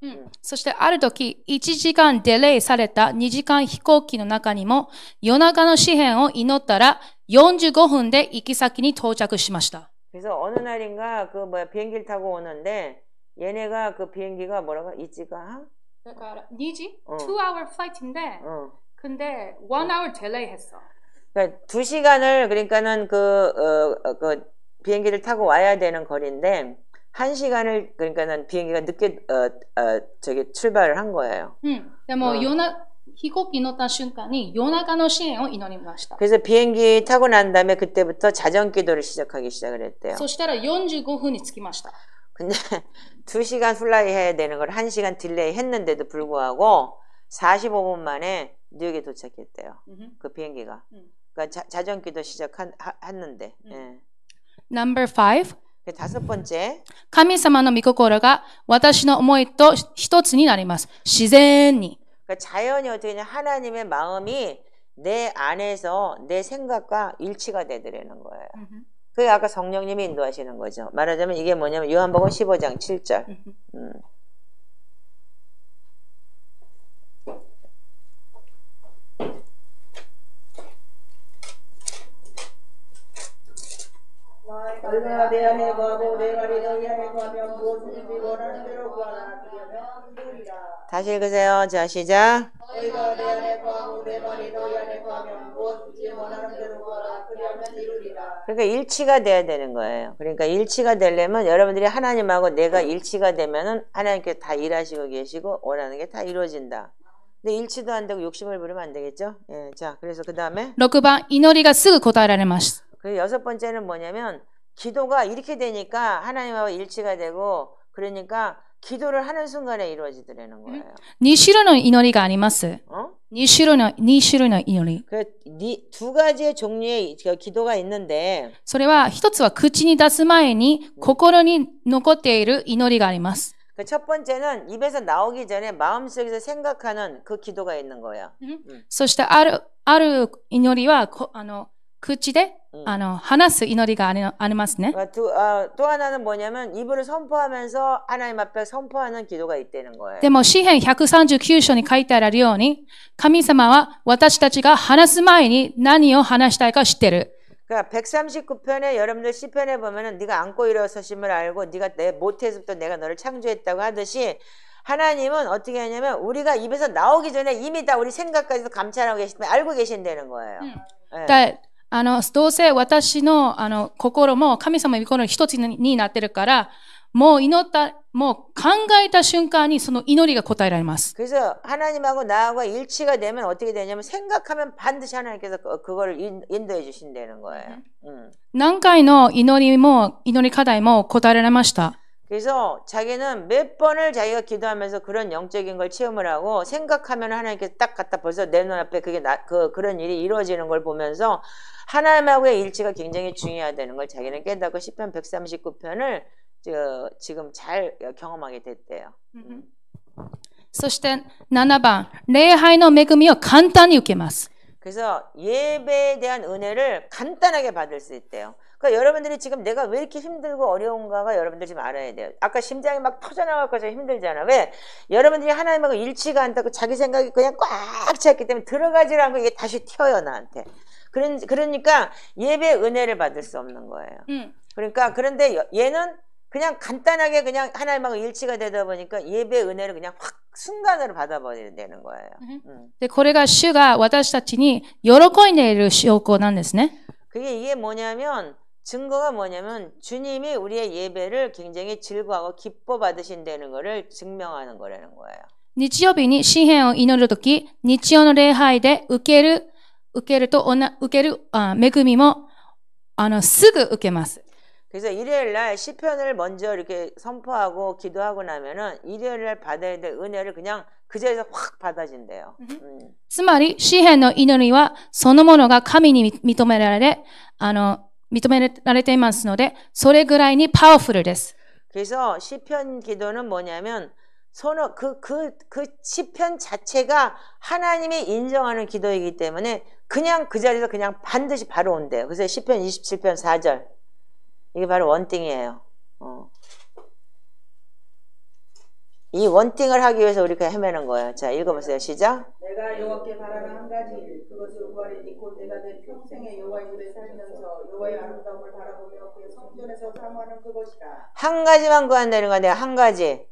そしてある時、1時間デレイされた2時間飛行機の中にも夜中の詩篇を祈ったら45分で行き先に到着しました。 그래서 어느 날인가 비행기를 타고 오는데 얘네가 그 비행기가 뭐라고 이지가? だから2時 2hour flight인데 근데 1hour 딜레이 했어. 그러니까 2시간을 그러니까는 그 비행기를 타고 와야 되는 거리인데 1시간을 그러니까는 비행기가 늦게 저기 출발을 한 거예요. でも飛行機に乗った瞬間に夜中の支援を祈りました。 그래서 비행기 타고 난 다음에 그때부터 자정 기도를 시작하기 시작을 했대요. そしたら45分に着きました。 근데 2시간 플라이 해야 되는 걸 1시간 딜레이 했는데도 불구하고 45분 만에 뉴욕에 도착했대요. 그 비행기가. 그러니까 자정 기도 시작했는데. 예. Number 5. 다섯 번째. 神様の御心が私の思いと一つになります。自然に。 그러니까 자연이 어떻게 되냐 하나님의 마음이 내 안에서 내 생각과 일치가 되더라는 거예요. 그게 아까 성령님이 인도하시는 거죠. 말하자면 이게 뭐냐면 요한복음 15장 7절. 너희가 내 안에 거하고 내가 너희 안에 거하면 무엇이든지 원하는 대로 구하라. 그러면 이루리라. 다시 읽으세요. 자, 시작. 너희가 내 안에 거하고 내 말이 너희 안에 거하면 무엇이든지 원하는 대로 구하라. 그러면 이루리라. 그러니까 일치가 돼야 되는 거예요. 그러니까 일치가 되려면 여러분들이 하나님하고 내가 일치가 되면은 하나님께 다 일하시고 계시고 원하는 게 다 이루어진다. 근데 일치도 안 되고 욕심을 부리면 안 되겠죠? 예, 자, 그래서 그 다음에 6番、祈りがすぐ答えられます。 그 여섯 번째는 뭐냐면 기도가 이렇게 되니까 하나님하고 일치가 되고 그러니까 기도를 하는 순간에 이루어지더라는 거예요. 2種類の祈りがあります。 2種類の祈り。 두 가지의 종류의 기도가 있는데 それは一つは口に出す前に心に残っている祈りがあります。그 첫 번째는 입에서 나오기 전에 마음속에서 생각하는 그 기도가 있는 거예요. そしてある祈りは口で話す祈りがありますね。 또 하나는 뭐냐면 입으로 선포하면서 하나님 앞에 선포하는 기도가 있다는 거예요. でも詩編139章に書いてあるように、神様は私たちが話す前に何を話したいか知ってる。 그러니까 139편에 여러분들 시편에 보면은 네가 안고 일어서심을 알고 네가 내 모태에서부터 내가 너를 창조했다고 하듯이 하나님은 어떻게 하냐면 우리가 입에서 나오기 전에 이미 다 우리 생각까지도 감찰하고 계시면 알고 계신다는 거예요. 네. どうせ私の心も神様の心の一つになってるから、もう考えた瞬間にその祈りが答えられます。 그래서 하나님하고 나하고 일치가 되면 어떻게 되냐면 생각하면 반드시 하나님께서 그거를 인도해 주신다는 거예요. 何回の祈り課題も答えられました。 그래서 자기는 몇 번을 자기가 기도하면서 그런 영적인 걸 체험을 하고 생각하면 하나님께서 딱 갖다 벌써 내 눈앞에 그게 그런 일이 이루어지는 걸 보면서 하나님하고의 일치가 굉장히 중요하다는 걸 자기는 깨닫고 시편 139편을 지금 잘 경험하게 됐대요. そして7番、礼拝の恵みを簡単に受けます。 그래서 예배에 대한 은혜를 간단하게 받을 수 있대요. 그러니까 여러분들이 지금 내가 왜 이렇게 힘들고 어려운가가 여러분들 지금 알아야 돼요. 아까 심장이 막 터져나갈 거죠. 힘들잖아. 왜? 여러분들이 하나님하고 일치가 않다고 자기 생각이 그냥 꽉 찼기 때문에 들어가지 않고 이게 다시 튀어요, 나한테. 그러니까 예배의 은혜를 받을 수 없는 거예요. 그러니까 그런데 얘는 그냥 간단하게 그냥 하나님하고 일치가 되다 보니까 예배의 은혜를 그냥 확 순간으로 받아버리게 되는 거예요. で、これが主が私たちに喜んでいる証拠なんですね。 이게 뭐냐면 증거가 뭐냐면 주님이 우리의 예배를 굉장히 즐거워하고 기뻐 받으신다는 거를 증명하는 거라는 거예요. 日曜日に詩篇を祈るとき、日曜の礼拝で受ける恵みもすぐ受けます。 그래서 일요일 날 시편을 먼저 이렇게 선포하고 기도하고 나면은 일요일 날 받아야 될 은혜를 그냥 그 자리에서 확 받아진대요. つまり詩篇の祈りはそのものが神に認められていますので、それぐらいにパワフルです。 그래서 시편 기도는 뭐냐면 그 시편 자체가 하나님이 인정하는 기도이기 때문에 그냥 그 자리에서 그냥 반드시 바로 온대요. 그래서 시편 27편 4절 이게 바로 원띵이에요. 이 원띵을 하기 위해서 우리가 헤매는 거예요. 자, 읽어보세요. 시작. 내가 여호와께 바라는 한 가지 그것을 구하리니 곧 내가 내 평생에 여호와의 집에 살면서 여호와의 아름다움을 바라보며 그의 성전에서 사모하는 그것이라. 한 가지만 구한다는 거야. 내가 한 가지.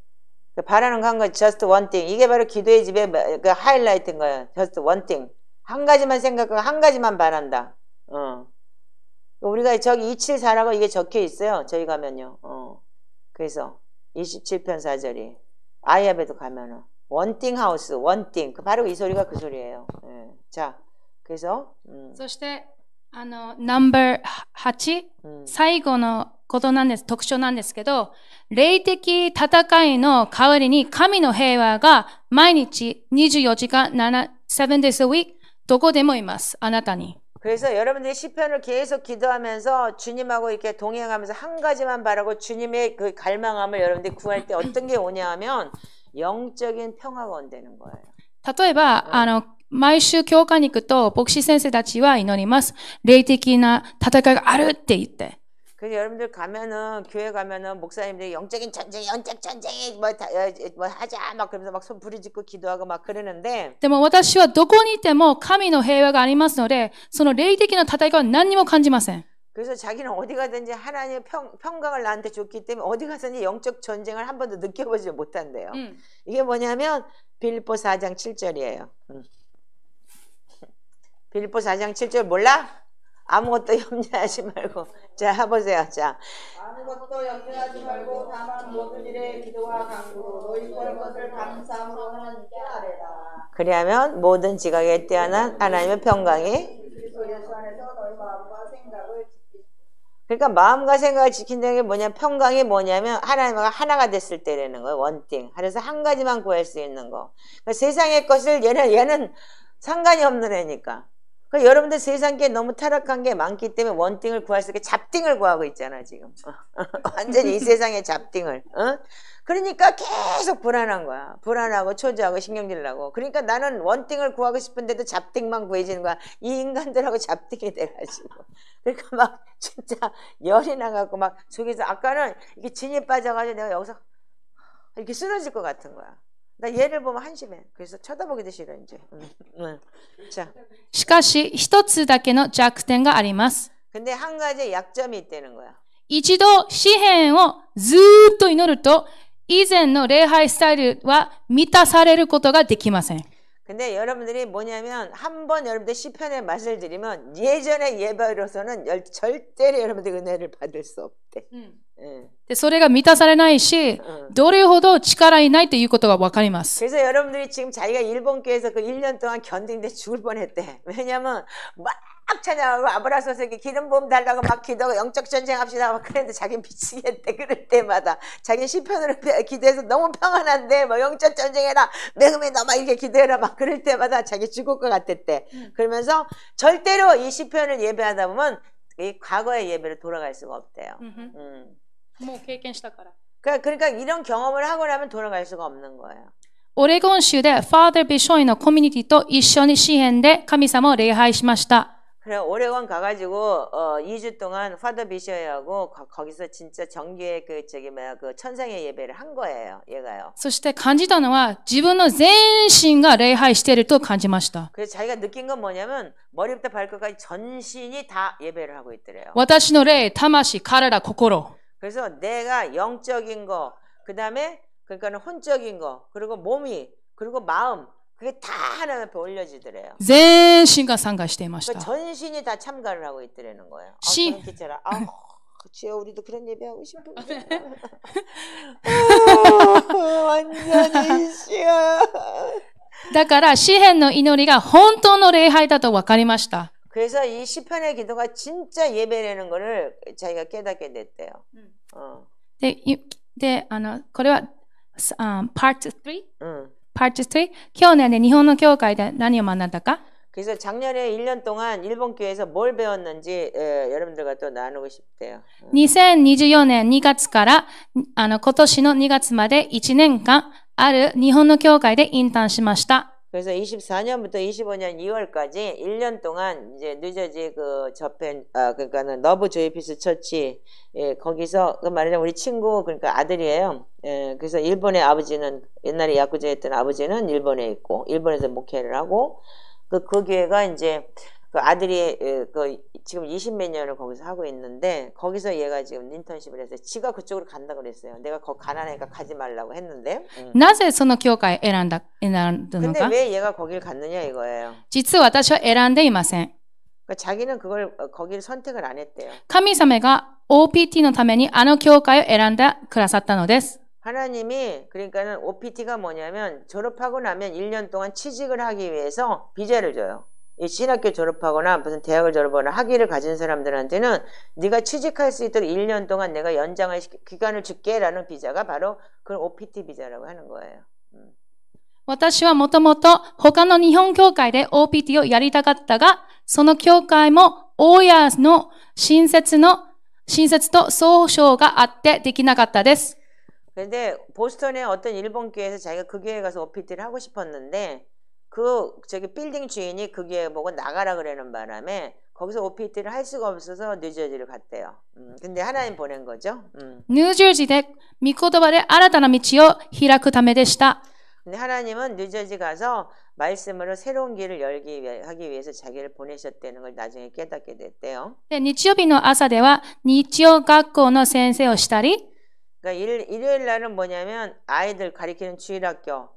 바라는 거 한 가지. just one thing. 이게 바로 기도의 집의 그 하이라이트인 거예요. just one thing. 한 가지만 생각하고 한 가지만 바란다. 우리가 저기 274라고 이게 적혀 있어요. 저희 가면요. 그래서 27편 4절이 아이앱에도 가면은 원띵 하우스, 원띵. 바로 이 소리가 그 소리예요. 예. 자, 그래서 そしてナンバー8、最後のことなんです、特徴なんですけど、霊的戦いの代わりに神の平和が毎日24時間7 days a week どこでもいます。あなたに。 그래서 여러분들이 시편을 계속 기도하면서 주님하고 이렇게 동행하면서 한 가지만 바라고 주님의 그 갈망함을 여러분들이 구할 때 어떤 게 오냐 하면 영적인 평화가 온다는 거예요. 例えば、毎週教会に行くと牧師先生たちは祈ります。霊的な戦いがあるって言って。 그래서 여러분들 가면은 교회 가면은 목사님들이 영적인 전쟁, 영적 전쟁이 뭐 하자 막 그러면서 막 손 부르짖고 기도하고 막 그러는데. でも私はどこにいても神の平和がありますので、その霊的な戦いは何にも感じません。 그래서 자기는 어디 가든지 하나님의 평강을 나한테 줬기 때문에 어디 가든지 영적 전쟁을 한 번도 느껴보지 못한대요. 이게 뭐냐면 빌립보 4장 7절이에요. 빌립보 4장 7절 몰라? 아무것도 염려하지 말고 자 해보세요. 자 아무것도 염려하지 말고 다만 모든 일에 기도와 간구로 너희 구할 것을 감사함으로 하나님께 아뢰라. 그리하면 모든 지각에 뛰어난 하나님의 평강이 그리스도 예수 안에서 너희 마음과 생각을 그러니까 마음과 생각을 지킨다는 게 뭐냐 평강이 뭐냐면 하나님과 하나가 됐을 때라는 거예요. 원띵. 그래서 한 가지만 구할 수 있는 거. 그러니까 세상의 것을 얘는 상관이 없는 애니까. 그러니까 여러분들 세상에 너무 타락한 게 많기 때문에 원띵을 구할 수 있게 잡띵을 구하고 있잖아 지금. 완전히 이 세상의 잡띵을. 그러니까 계속 불안한 거야. 불안하고 초조하고 신경질 나고. 그러니까 나는 원띵을 구하고 싶은데도 잡띵만 구해지는 거야. 이 인간들하고 잡띵이 돼가지고. 그러니까 막 진짜 열이 나갖고 막 속에서 아까는 이게 진이 빠져가지고 내가 여기서 이렇게 쓰러질 것 같은 거야. 나 얘를 보면 한심해. 그래서 쳐다보기도 싫어 이제. 자, しかし、一つだけの弱点があります。 근데 한 가지 약점이 있다는 거야. 一度、詩篇をずーっと祈ると、以前の礼拝スタイルは満たされることができません。 근데 여러분들이 뭐냐면 한번 여러분들 시편의 맛을 들이면 예전의 예배로서는 절대로 여러분들 은혜를 받을 수 없대. で、それが満たされないし、どれほど力にないということがわかります。 그래서 여러분들이 지금 자기가 일본교에서 그 1년 동안 견딘데 죽을 뻔했대. 왜냐면 막 찬양하고 아브라소서 기름 부음 달라고 막 기도하고 영적 전쟁합시다 막 그랬는데 자기는 미치겠대. 그럴 때마다 자기 시편으로 기도해서 너무 평안한데 뭐 영적 전쟁해라 매금에 너막 이렇게 기도해라 막 그럴 때마다 자기 죽을 것 같았대. 그러면서 절대로 이 시편을 예배하다 보면 이 과거의 예배로 돌아갈 수가 없대요. もう経験したから。 그러니까 이런 경험을 하고 나면 돌아갈 수가 없는 거예요. オレゴン州でファーダー・ビショイのコミュニティと一緒に詩篇で神様を礼拝しました。 그래 오레곤 가가지고 2주 동안 파더 비셔하고 거기서 진짜 정기의 그 천상의 예배를 한 거예요. 얘가요. そして感じたのは自分の全身が礼拝していると感じました。 그래서 자기가 느낀 건 뭐냐면 머리부터 발끝까지 전신이 다 예배를 하고 있더래요. 私の霊、魂、体、心。 그래서 내가 영적인 거, 그 다음에 그러니까는 혼적인 거, 그리고 몸이, 그리고 마음, 그게 다 하나님 앞에 올려지더래요. 全身が参加していました。 그러니까 전신이 다 참가를 하고 있더라는 거예요. 시- 그런 기체라. 주여 우리도 그런 예배 하고 싶은데. 완전히 싫어. だから詩篇の祈りが本当の礼拝だと分かりました。 그래서 이 시편의 기도가 진짜 예배라는 거를 자기가 깨닫게 됐대요. で、これは、Part 3? 응. Part 3? 去年で日本の教会で何を学んだか 그래서 작년에 1년 동안 일본 교회에서 뭘 배웠는지 여러분들과 또 나누고 싶대요. 2024年2月から今年の2月まで1年間ある日本の教会でインターンしました。 그래서 24년부터 25년 2월까지 1년 동안 이제 뉴저지 그 저편 그러니까는 너브 조이피스 처치 거기서 그 말하자면 우리 친구 그러니까 아들이에요. 그래서 일본의 아버지는 옛날에 야쿠자 했던 아버지는 일본에 있고 일본에서 목회를 하고 그 교회가 이제 그 아들이 그 지금 20몇 년을 거기서 하고 있는데 거기서 얘가 지금 인턴십을 해서 지가 그쪽으로 간다 그랬어요. 내가 거기 가난하니까 가지 말라고 했는데. なぜその教会を選んだの 근데 か 왜 얘가 거길 갔느냐 이거예요. 実は私は選んでいません。 그러니까 자기는 그걸 거기를 선택을 안 했대요. 神様が OPT のために教会を選んでくださったのです。 하나님이 그러니까는 OPT가 뭐냐면 졸업하고 나면 1년 동안 취직을 하기 위해서 비자를 줘요. 이 신학교 졸업하거나 무슨 대학을 졸업하거나 학위를 가진 사람들한테는 네가 취직할 수 있도록 1년 동안 내가 연장을 기간을 줄게라는 비자가 바로 그 OPT 비자라고 하는 거예요. 私はもともと他の日本教会で OPT をやりたかったが、その教会も親の親切と相性があってできなかったです。 근데 보스턴의 어떤 일본 교회에서 자기가 그 교회에 가서 OPT를 하고 싶었는데 저기 빌딩 주인이 그 교회 보고 나가라 그러는 바람에 거기서 OPT를 할 수가 없어서 뉴저지를 갔대요. 근데 하나님 보낸 거죠. ニュージャージーで御言葉で新たな道を開くためでした。 근데 하나님은 뉴저지 가서 말씀으로 새로운 길을 하기 위해서 자기를 보내셨다는 걸 나중에 깨닫게 됐대요. で、日曜日の朝では日曜学校の先生をしたり、 그러니까 일요일 날은 뭐냐면 아이들 가리키는 주일학교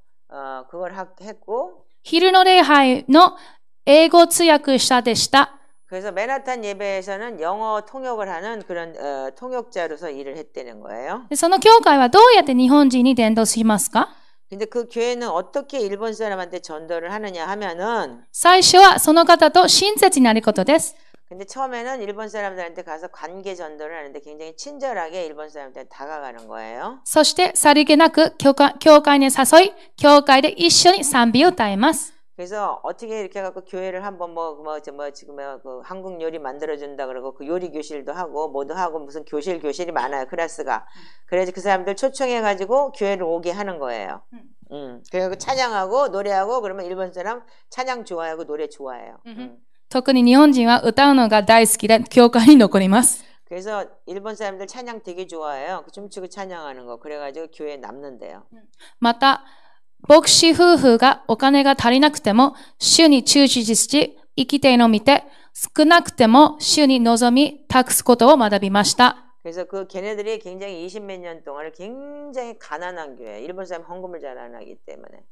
그걸 했고 昼の礼拝の英語通訳者でした。 그래서 맨하탄 예배에서는 영어 통역을 하는 그런 통역자로서 일을 했다는 거예요. でその教会はどうやって日本人に伝道しますか 근데 그 교회는 어떻게 일본 사람한테 전도를 하느냐 하면은 最初はその方と親切になることです。 근데 처음에는 일본 사람들한테 가서 관계 전도를 하는데 굉장히 친절하게 일본 사람들한테 다가가는 거예요. そしてさりげなく教会に誘い、教会で一緒に賛美を歌います。 그래서 어떻게 이렇게 해갖고 교회를 한번 지금 그 한국 요리 만들어준다 그러고 그 요리 교실도 하고 뭐도 하고 무슨 교실이 많아요, 클래스가. 그래서 그 사람들 초청해가지고 교회를 오게 하는 거예요. 그래서 찬양하고 노래하고 그러면 일본 사람 찬양 좋아하고 노래 좋아해요. 特に日本人は歌うのが大好きで教会に残ります。 그래서 일본 사람들 찬양 되게 좋아해요. 춤추고 찬양하는 거. 그래가지고 교회에 남는데요. また、牧師夫婦がお金が足りなくても、主に忠実し、生きているのを見て、少なくても主に望み、託すことを学びました。 그래서 그 걔네들이 굉장히 20몇 년 동안을 굉장히 가난한 교회. 일본 사람 헌금을 잘 안 하기 때문에.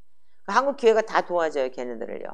한국 교회가 다 도와줘요, 걔네들을요.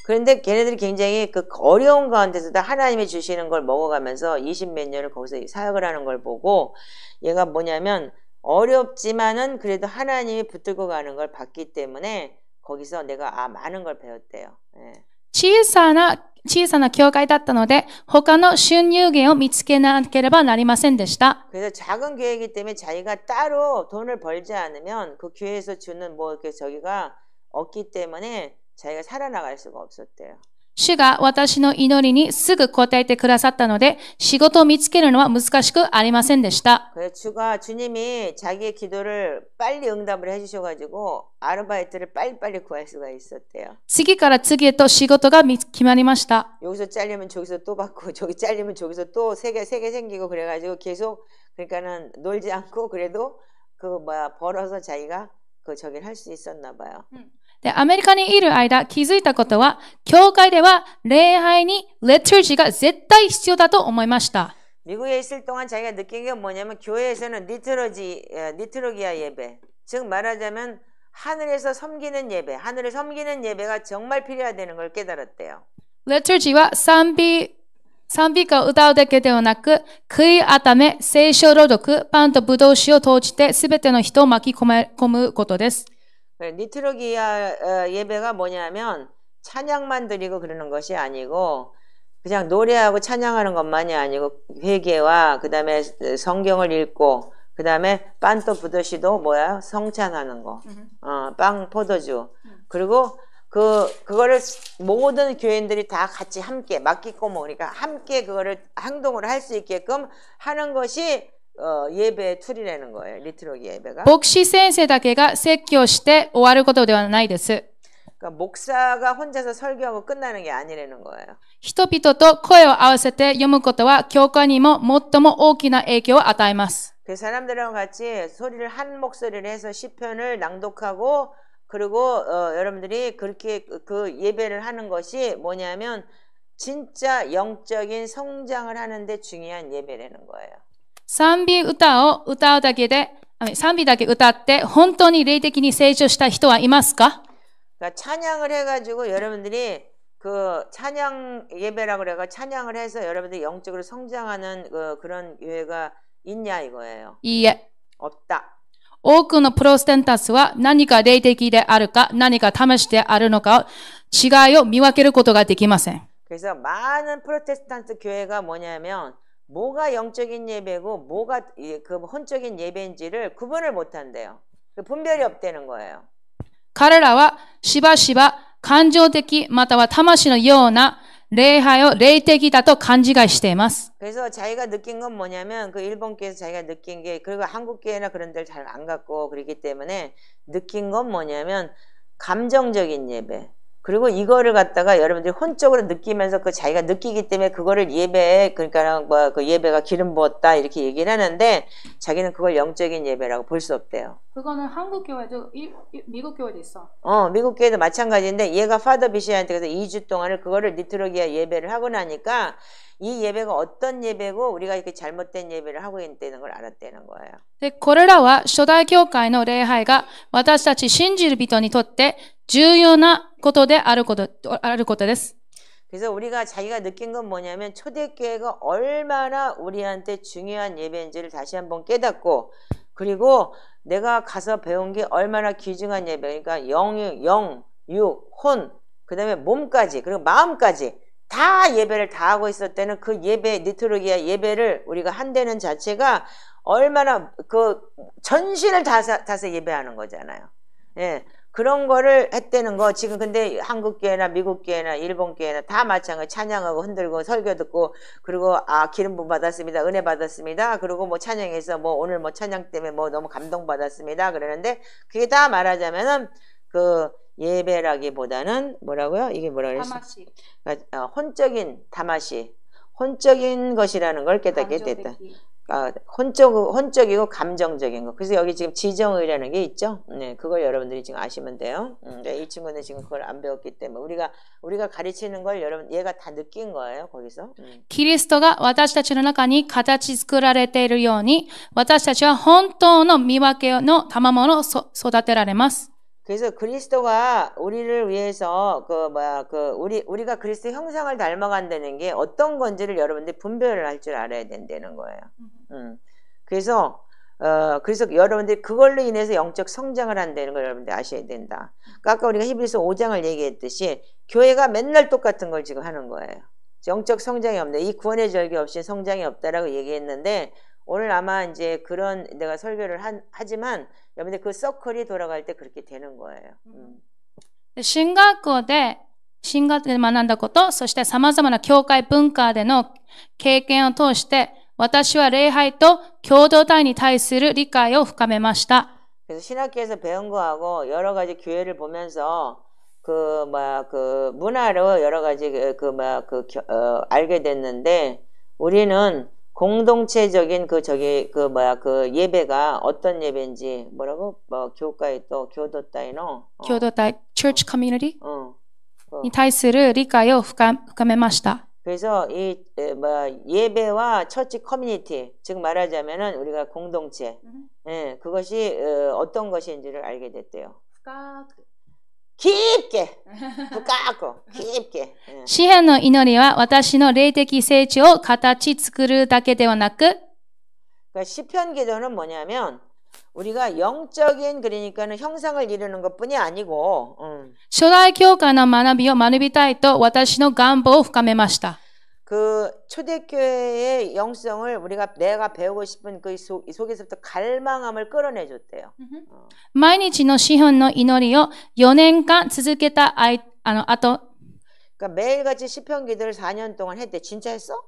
그런데 걔네들이 굉장히 그 어려운 가운데서도 하나님이 주시는 걸 먹어가면서 20몇 년을 거기서 사역을 하는 걸 보고 얘가 뭐냐면 어렵지만은 그래도 하나님이 붙들고 가는 걸 봤기 때문에 거기서 내가 많은 걸 배웠대요. 예. 小さな教会だったので、他の収入源を見つけなければなりませんでした。 그래서 작은 교회이기 때문에 자기가 따로 돈을 벌지 않으면 그 교회에서 주는 뭐 이렇게 저기가 없기 때문에 자기가 살아나갈 수가 없었대요. 主が私の祈りにすぐ答えてくださったので、仕事を見つけるのは難しくありませんでした。 그래서 주님이 자기의 기도를 빨리 응답을 해주셔가지고 아르바이트를 빨리빨리 구할 수가 있었대요. 次から次へと仕事が決まりました。 여기서 잘리면 저기서 또 받고 저기 잘리면 저기서 또 세 개 생기고 그래가지고 계속 그러니까는 놀지 않고 그래도 벌어서 자기가 저기를 할 수 있었나 봐요. で、アメリカにいる間気づいたことは、教会では礼拝にレトルジーが絶対必要だと思いました。 미국에 있을 동안 자기가 느낀 게 뭐냐면 교회에서는 리트로기아 예배, 즉 말하자면 하늘에서 섬기는 예배, 하늘을 섬기는 예배가 정말 필요하다는 걸 깨달았대요. レトルジーは賛美歌を歌うだけではなく、悔い改め、聖書朗読、パンとブドウ酒を投じて全ての人を巻き込むことです。 리트로기아 예배가 뭐냐면 찬양만 드리고 그러는 것이 아니고 그냥 노래하고 찬양하는 것만이 아니고 회개와 그 다음에 성경을 읽고 그 다음에 빵또 부더시도 뭐야? 성찬하는 거, 빵 포도주. 그리고 그거를 모든 교인들이 다 같이 함께 맡기고 그러니까 함께 그거를 행동을 할 수 있게끔 하는 것이 예배의 툴이라는 거예요. 리트로기 예배가. 牧師先生だけが説教して終わることではないです。 그러니까 목사가 혼자서 설교하고 끝나는 게 아니라는 거예요. 人々と声を合わせて読むことは教会にも最も大きな影響を与えます。 그 사람들하고 같이 소리를 한 목소리를 해서 시편을 낭독하고 그리고 여러분들이 그렇게 그 예배를 하는 것이 뭐냐면 진짜 영적인 성장을 하는데 중요한 예배라는 거예요. 賛美歌を歌うだけで、賛美だけ歌って本当に霊的に成長した人はいますか？ 그러니까 찬양을 해가지고 여러분들이 그 찬양 예배라고 그래가 찬양을 해서 여러분들이 영적으로 성장하는 그런 교회가 있냐 이거예요. いいえ。 없다. 多くのプロテスタントは何か霊的であるか何か魂であるのか違いを見分けることができません。 그래서 많은 프로테스탄트 교회가 뭐냐면 뭐가 영적인 예배고 뭐가 그 혼적인 예배인지를 구분을 못한대요. 분별이 없다는 거예요. 彼らはしばしば感情的または魂のような礼拝を霊的だと勘違いしています。 그래서 자기가 느낀 건 뭐냐면 그 일본 교회에서 자기가 느낀 게 그리고 한국 교회나 그런 데를 잘 안 갔고 그렇기 때문에 느낀 건 뭐냐면 감정적인 예배. 그리고 이거를 갖다가 여러분들이 혼적으로 느끼면서 그 자기가 느끼기 때문에 그거를 예배에 그러니까 그 예배가 기름 부었다 이렇게 얘기를 하는데 자기는 그걸 영적인 예배라고 볼 수 없대요. 그거는 한국 교회도 미국 교회도 있어. 미국 교회도 마찬가지인데 얘가 파더 비시한테 그래서 2주 동안을 그거를 리트로기아 예배를 하고 나니까 이 예배가 어떤 예배고 우리가 이렇게 잘못된 예배를 하고 있다는 걸 알았다는 거예요. で、これらは初代教会の礼拝が私たち信じる人にとって重要なことであることです。 그래서 우리가 자기가 느낀 건 뭐냐면 초대교회가 얼마나 우리한테 중요한 예배인지를 다시 한번 깨닫고 그리고 내가 가서 배운 게 얼마나 귀중한 예배 그러니까 영, 육, 혼 그 다음에 몸까지 그리고 마음까지 다 예배를 다 하고 있을 때는 그 예배 리트로기아 예배를 우리가 한다는 자체가 얼마나 그 전신을 다서 예배하는 거잖아요. 예. 그런 거를 했다는 거. 지금 근데 한국 교회나 미국 교회나 일본 교회나 다 마찬가지. 찬양하고 흔들고 설교 듣고 그리고 기름 부음 받았습니다. 은혜 받았습니다. 그리고 뭐 찬양해서 뭐 오늘 뭐 찬양 때문에 뭐 너무 감동 받았습니다. 그러는데 그게 다 말하자면은 그 예배라기보다는 뭐라고요? 이게 뭐라 그랬어?魂 그러니까 혼적인 다마시, 혼적인 것이라는 걸 깨닫게 됐다. 혼적이고 감정적인 거. 그래서 여기 지금 지정의라는 게 있죠. 네, 그걸 여러분들이 지금 아시면 돼요. 이 친구는 지금 그걸 안 배웠기 때문에 우리가 가르치는 걸 여러분 얘가 다 느낀 거예요. 거기서. キリストが私たちの中に形作られているように、私たちは本当の見分けの賜物を育てられます。 그래서 그리스도가 우리를 위해서 우리가 그리스도 형상을 닮아간다는 게 어떤 건지를 여러분들이 분별을 할 줄 알아야 된다는 거예요. 그래서 여러분들이 그걸로 인해서 영적 성장을 한다는 걸 여러분들이 아셔야 된다. 그러니까 아까 우리가 히브리서 5장을 얘기했듯이 교회가 맨날 똑같은 걸 지금 하는 거예요. 영적 성장이 없네. 이 구원의 절기 없이 성장이 없다라고 얘기했는데 오늘 아마 이제 그런 내가 설교를 하지만 여러분들 그 서클이 돌아갈 때 그렇게 되는 거예요. 神学校で学んだこと、そして様々な教会文化での経験を通して、私は礼拝と共同体に対する理解を深めました。 그래서 신학교에서 배운 거하고 여러 가지 교회를 보면서 그 문화로 여러 가지 알게 됐는데 우리는 공동체적인 그 예배가 어떤 예배인지 교회 또 교도 따위노 共同体 church community に対する理解を深めました。 그래서 이 예배와 처치 커뮤니티 즉 말하자면은 우리가 공동체 예, 그것이 어떤 것인지를 알게 됐대요. 깊게 깊게 詩篇の祈りは私の霊的成長を形作るだけではなく 그러니까 시편 기도는 뭐냐면 우리가 영적인 그러니까는 형상을 이루는 것뿐이 아니고 初代教会の学びを学びたいと私の願望を深めました。 그 초대교회의 영성을 내가 배우고 싶은 그 속에서부터 갈망함을 끌어내 줬대요. 毎日の詩篇の祈りを4年間続けた後 그러니까 매일같이 시편 기도를 4년 동안 했대. 진짜 했어?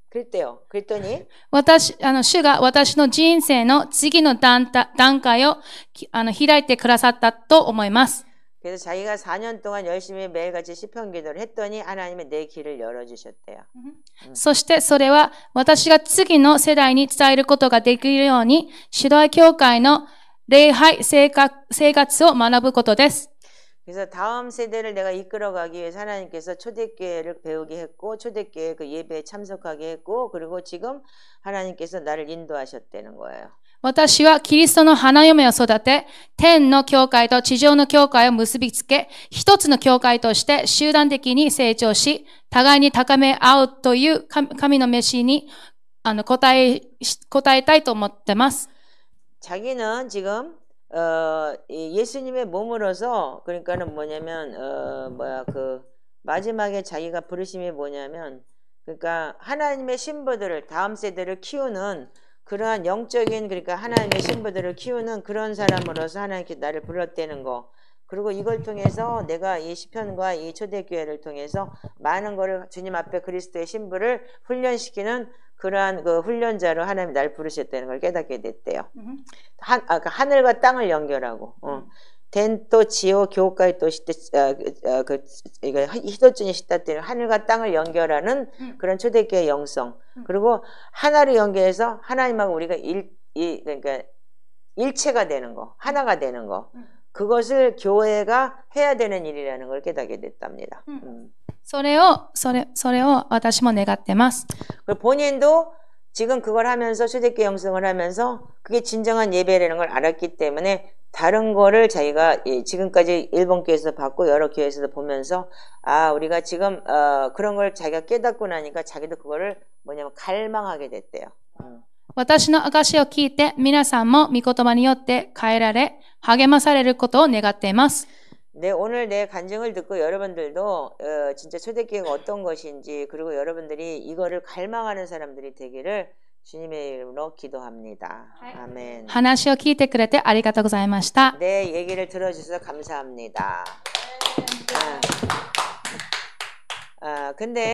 그랬대요. 그랬더니 主が私の人生の次の段階を開いてくださったと思います。 그래서 자기가 4년 동안 열심히 매일같이 시편 기도를 했더니 하나님이 내 길을 열어주셨대요. そしてそれは私が次の世代に伝えることができるように、主題教会の礼拝生活を学ぶことです。 그래서 다음 세대를 내가 이끌어가기 위해서 하나님께서 초대교회를 배우게 했고 초대교회 그 예배에 참석하게 했고 그리고 지금 하나님께서 나를 인도하셨다는 거예요. 私はキリストの花嫁を育て、天の教会と地上の教会を結びつけ、一つの教会として集団的に成長し、互いに高め合うという神の召しに応えたいと思ってます。 자기는 지금 예수님의 몸으로서 그러니까는 뭐냐면 마지막에 자기가 부르심이 뭐냐면 그러니까 하나님의 신부들을 다음 세대를 키우는 그러한 영적인 그러니까 하나님의 신부들을 키우는 그런 사람으로서 하나님께 나를 불렀다는 거. 그리고 이걸 통해서 내가 이 시편과 이 초대교회를 통해서 많은 거를 주님 앞에 그리스도의 신부를 훈련시키는 그러한 그 훈련자로 하나님이 날 부르셨다는 걸 깨닫게 됐대요. 하늘과 땅을 연결하고. 덴또 지오 교까이 또 시대 이거 히도준이 시다 때는 하늘과 땅을 연결하는 그런 초대교회 영성. 그리고 하나를 연결해서 하나님하고 우리가 그러니까 일체가 되는 거, 하나가 되는 거. 그것을 교회가 해야 되는 일이라는 걸 깨닫게 됐답니다. それを私も願ってます。 본인도 지금 그걸 하면서 초대교회 영성을 하면서 그게 진정한 예배라는 걸 알았기 때문에 다른 거를 자기가 지금까지 일본 교회에서 받고 여러 교회에서도 보면서 우리가 지금 그런 걸 자기가 깨닫고 나니까 자기도 그거를 뭐냐면 갈망하게 됐대요. 私の証を聞いて皆さんも御言葉によって変えられ励まされることを願っています。 오늘 내 간증을 듣고 여러분들도 진짜 초대교회가 어떤 것인지 그리고 여러분들이 이거를 갈망하는 사람들이 되기를 주님의 이름으로 기도합니다. 아멘. 話を聞いてくれてありがとうございました。 내 얘기를 들어주셔서 감사합니다. 근데